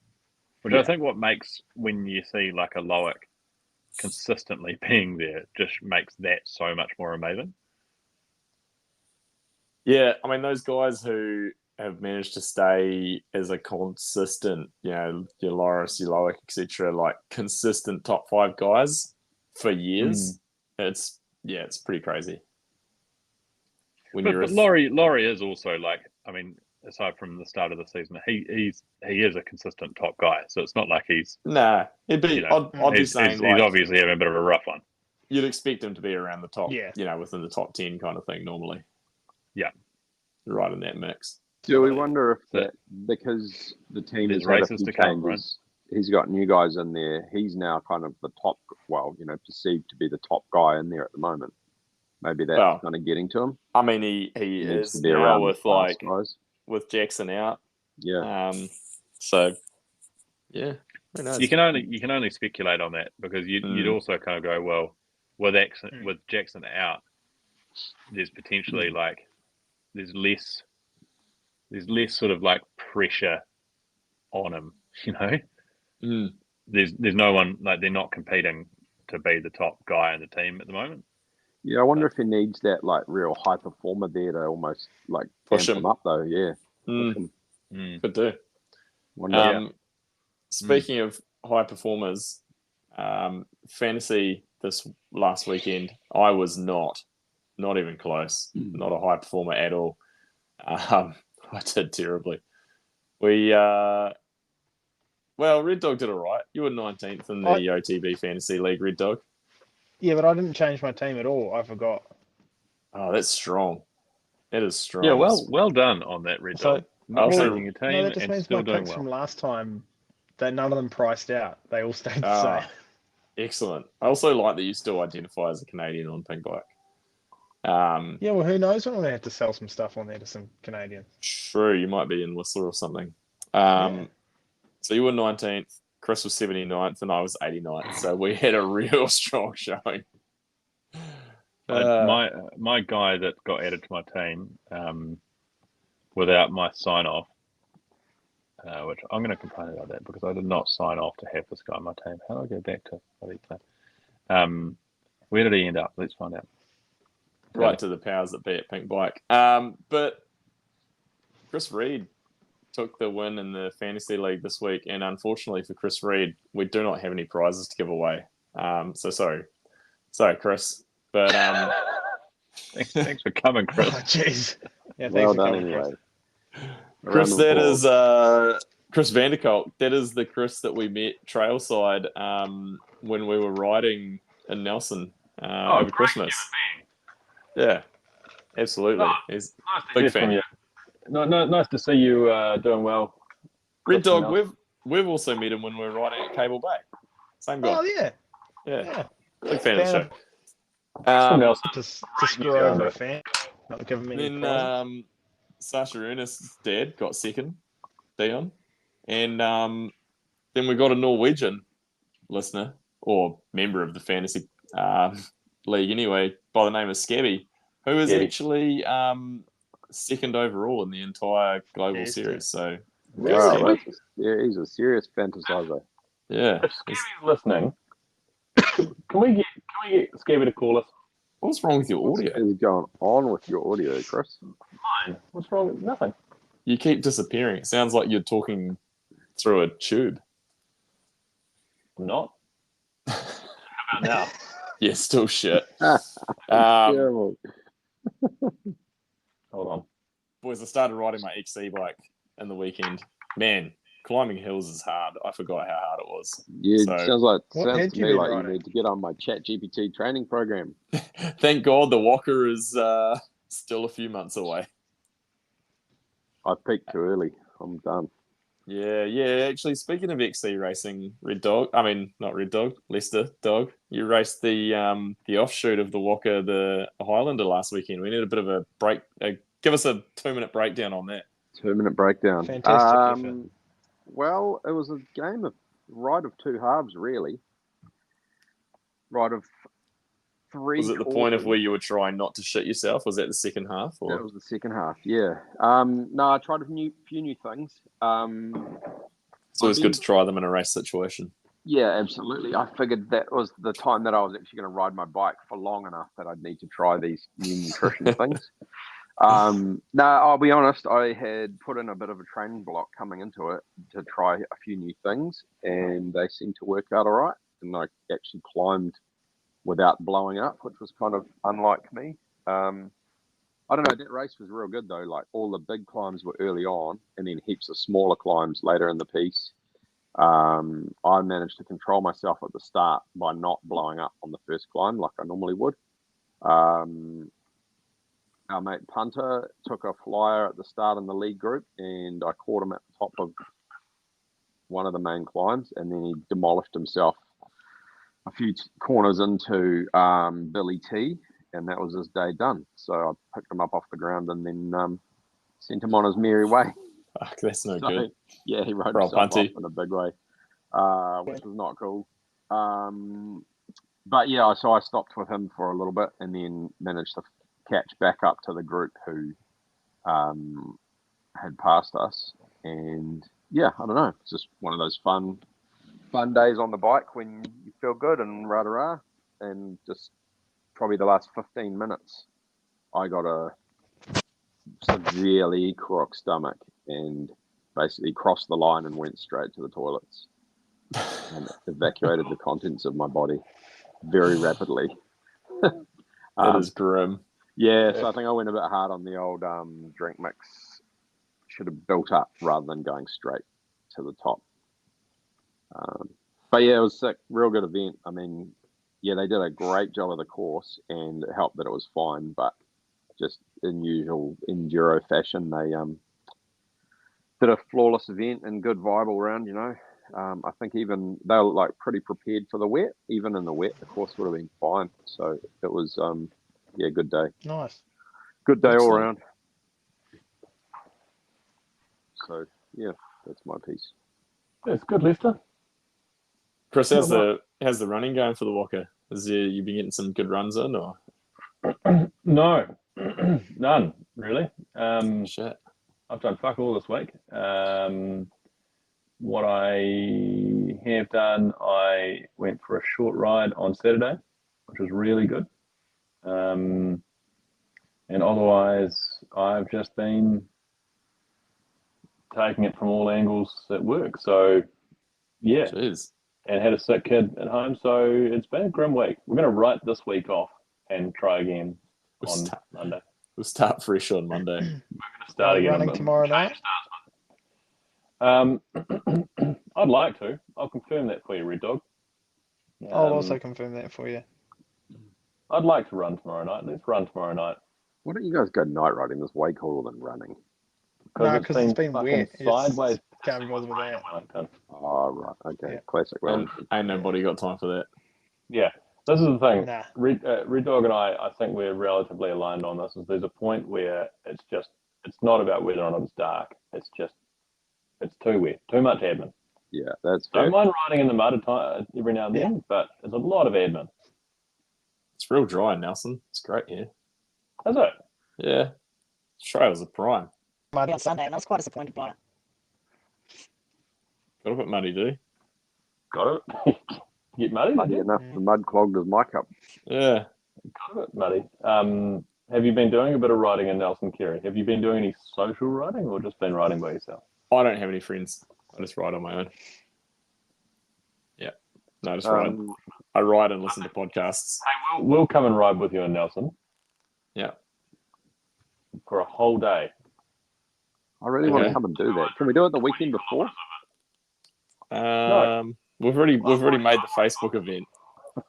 Which I think what makes when you see like a Loic consistently being there just makes that so much more amazing. Yeah, I mean those guys who have managed to stay as a consistent, your Loris, your Loic, etc., like consistent top 5 guys for years. It's pretty crazy. But Laurie is also like, I mean, aside from the start of the season, he is a consistent top guy. So it's not like he's It'd be I'd be saying he's like obviously having a bit of a rough one. You'd expect him to be around the top, Yeah. within the top 10 kind of thing normally. Yeah, right in that mix. Do we wonder if that because the team has had a few changes, he's got new guys in there. He's now kind of the top, perceived to be the top guy in there at the moment. Maybe that's kind of getting to him. I mean, he is to be now around with guys. with Jackson out. Yeah. So yeah, who knows? You can only speculate on that because you'd also kind of go, well, with Jackson out, there's potentially like there's less sort of like pressure on him, There's no one, like they're not competing to be the top guy in the team at the moment. Yeah, I wonder if he needs that like real high performer there to almost like push him up though. Yeah, could do. Speaking of high performers, fantasy this last weekend, I was not even close. Not a high performer at all. I did terribly. Red Dog did all right. You were 19th in the OTB Fantasy League, Red Dog. Yeah, but I didn't change my team at all. I forgot. Oh, that's strong. That is strong. Yeah, well done on that, Red Dog. Not changing your team that just and means still my doing picks well. from last time, that none of them priced out. They all stayed the same. Excellent. I also like that you still identify as a Canadian on Pink Bike. Yeah, well, who knows when I'm going to have to sell some stuff on there to some Canadians. True, you might be in Whistler or something. So you were 19th, Chris was 79th, and I was 89th. So we had a real strong showing. My guy that got added to my team without my sign-off, which I'm going to complain about that because I did not sign off to have this guy on my team. How do I go back to what he played? Where did he end up? Let's find out. Right to the powers that be at Pink Bike. But Chris Reed took the win in the fantasy league this week, and unfortunately for Chris Reed, we do not have any prizes to give away. So sorry, Chris. But thanks for coming, Chris. Oh, jeez. Yeah, well thanks for done coming, anyway. Chris, that is Chris Vanderkolk. That is the Chris that we met trailside when we were riding in Nelson over Christmas. Yeah, absolutely. He's a big fan. Nice to see you doing well. Red Dog, we've also met him when we were riding at Cable Bay. Same guy. Oh, yeah. Yeah. Big fan of the show. To screw over a fan. Not giving me any then Sasha Ernest's dad got second, Dion. And then we got a Norwegian listener, or member of the fantasy league anyway, by the name of Scabby, who is actually second overall in the entire global series. So, he's a serious fantasizer. Yeah. If Scabby's listening, can we get Scabby to call us? What's wrong with your audio? What is going on with your audio, Chris? Fine. What's wrong? Nothing. You keep disappearing. It sounds like you're talking through a tube. I'm not. How about now? Yeah, still shit. Terrible. Hold on. Boys, I started riding my XC bike in the weekend. Man, climbing hills is hard. I forgot how hard it was. Yeah, So, sounds to me like riding? you need to get on my ChatGPT training program. thank God the Walker is still a few months away. I peaked too early. I'm done. Yeah. Actually, speaking of XC racing, not Red Dog, Leicester Dog. You raced the offshoot of the Walker, the Highlander last weekend. We need a bit of a break. Give us a 2-minute breakdown on that. 2-minute breakdown. Fantastic effort. Well, it was a ride of two halves, really. Ride of three. Was it the point of where you were trying not to shit yourself? Was that the second half? Or? That was the second half, yeah. No, I tried few new things. It's always good to try them in a race situation. Yeah, absolutely. I figured that was the time that I was actually going to ride my bike for long enough that I'd need to try these new nutrition things. No, I'll be honest. I had put in a bit of a training block coming into it to try a few new things, and they seemed to work out all right. And I actually climbed without blowing up, which was kind of unlike me. I don't know. That race was real good though. Like all the big climbs were early on, and then heaps of smaller climbs later in the piece. I managed to control myself at the start by not blowing up on the first climb like I normally would. Our mate Punter took a flyer at the start in the lead group, and I caught him at the top of one of the main climbs, and then he demolished himself a few corners into Billy T, and that was his day done. So I picked him up off the ground and then sent him on his merry way. Fuck, that's no good. Yeah, he rode himself off in a big way, which was not cool. But yeah, so I stopped with him for a little bit and then managed to catch back up to the group who had passed us. And yeah, I don't know. It's just one of those fun days on the bike when you feel good and rah-rah. And just probably the last 15 minutes, I got a severely crook stomach and basically crossed the line and went straight to the toilets and evacuated the contents of my body very rapidly. That is grim. Yeah, so I think I went a bit hard on the old drink mix. Should have built up rather than going straight to the top. But yeah, it was sick. Real good event. I mean, yeah, they did a great job of the course, and it helped that it was fine, but just in usual enduro fashion, they did a flawless event and good vibe all around, you know. I think even they were like pretty prepared for the wet. Even in the wet, the course would have been fine. So it was, yeah, good day. Nice. Good day Excellent. all around. So yeah, that's my piece. That's good, Lester. Chris, how's the running going for the Walker? You been getting some good runs in, or No, none really. shit? I've done fuck all this week. What I have done, I went for a short ride on Saturday, which was really good. And otherwise, I've just been taking it from all angles at work. So, yeah. Jeez. And had a sick kid at home. So it's been a grim week. We're going to write this week off and try again on Monday. We'll start fresh on Monday. We're going to start again. Running tomorrow night? I'd like to. I'll confirm that for you, Red Dog. I'll also confirm that for you. I'd like to run tomorrow night. Let's run tomorrow night. Why don't you guys go night riding? This way cooler than running. No, because it's been wet. Sideways. Can't be bothered with that. Oh, right. Okay. Yeah. Classic run. Ain't nobody got time for that. Yeah. This is the thing. Nah. Red Dog and I think we're relatively aligned on this. There's a point where it's not about whether or not it's dark. It's too wet. Too much admin. Yeah, that's fair. Don't mind riding in the mud every now and then, but it's a lot of admin. It's real dry in Nelson. It's great here. Is it? Yeah. Trails are prime. Muddy on Sunday, and I was quite disappointed by it. Got a bit muddy, do you? Got it. Get muddy? Muddy enough. The mud clogged his mic up. Yeah. Got it, muddy. Have you been doing a bit of riding in Nelson Kerry? Have you been doing any social riding or just been riding by yourself? I don't have any friends. I just ride on my own. Yeah. No, I just ride. I ride and listen to podcasts. Hey, we'll come and ride with you in Nelson. Yeah. For a whole day. I really want to come and do that. Can we do it the weekend before? No. We've already made the Facebook event.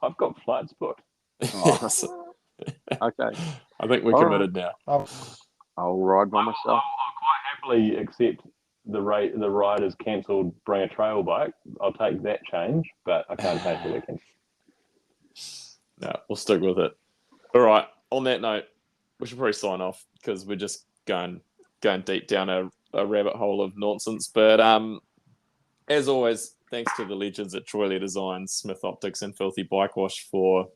I've got flights booked. Yes. Okay. I think we're committed now. I'll ride by myself. I'll quite happily accept the ride is cancelled, bring a trail bike. I'll take that change, but I can't take the weekend. No, we'll stick with it. All right. On that note, we should probably sign off because we're just going deep down a rabbit hole of nonsense. But as always, thanks to the legends at Troilea Designs, Smith Optics, and Filthy Bike Wash for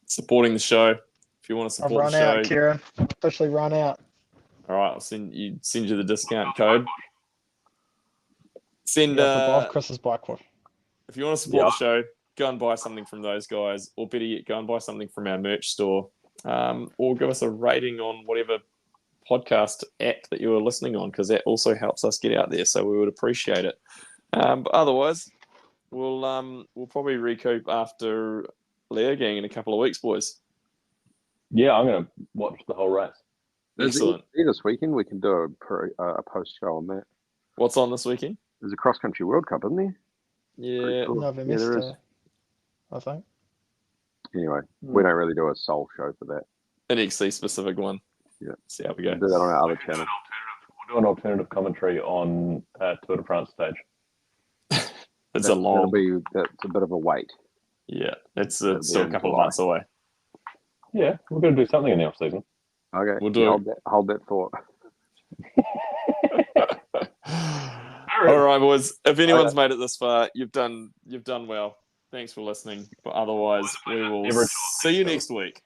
supporting the show. If you want to support I've the run show, out, Kieran. Officially run out. all right, I'll send you the discount code. Send Yeah, so buy Chris's bike with. if you want to support the show, go and buy something from those guys, or better yet, go and buy something from our merch store, or give us a rating on whatever podcast app that you are listening on, because that also helps us get out there. So we would appreciate it. But otherwise, we'll probably recoup after Leo Gang in a couple of weeks, boys. Yeah, I'm going to watch the whole race. Excellent. This weekend we can do a post show on that. What's on this weekend? There's a cross country World Cup, isn't there? Yeah. Cool. November, Yeah, there is. I think. Anyway, we don't really do a soul show for that. An XC specific one. Yeah. See how we go. We'll do that on our other channel. We'll do an alternative commentary on Tour de France stage. It's a long. That's a bit of a wait. Yeah, it's still a couple of months away. Yeah, we're going to do something in the off season. Okay, We'll do hold that thought. All right, boys. If anyone's made it this far, you've done well. Thanks for listening. But otherwise, we will see you next week.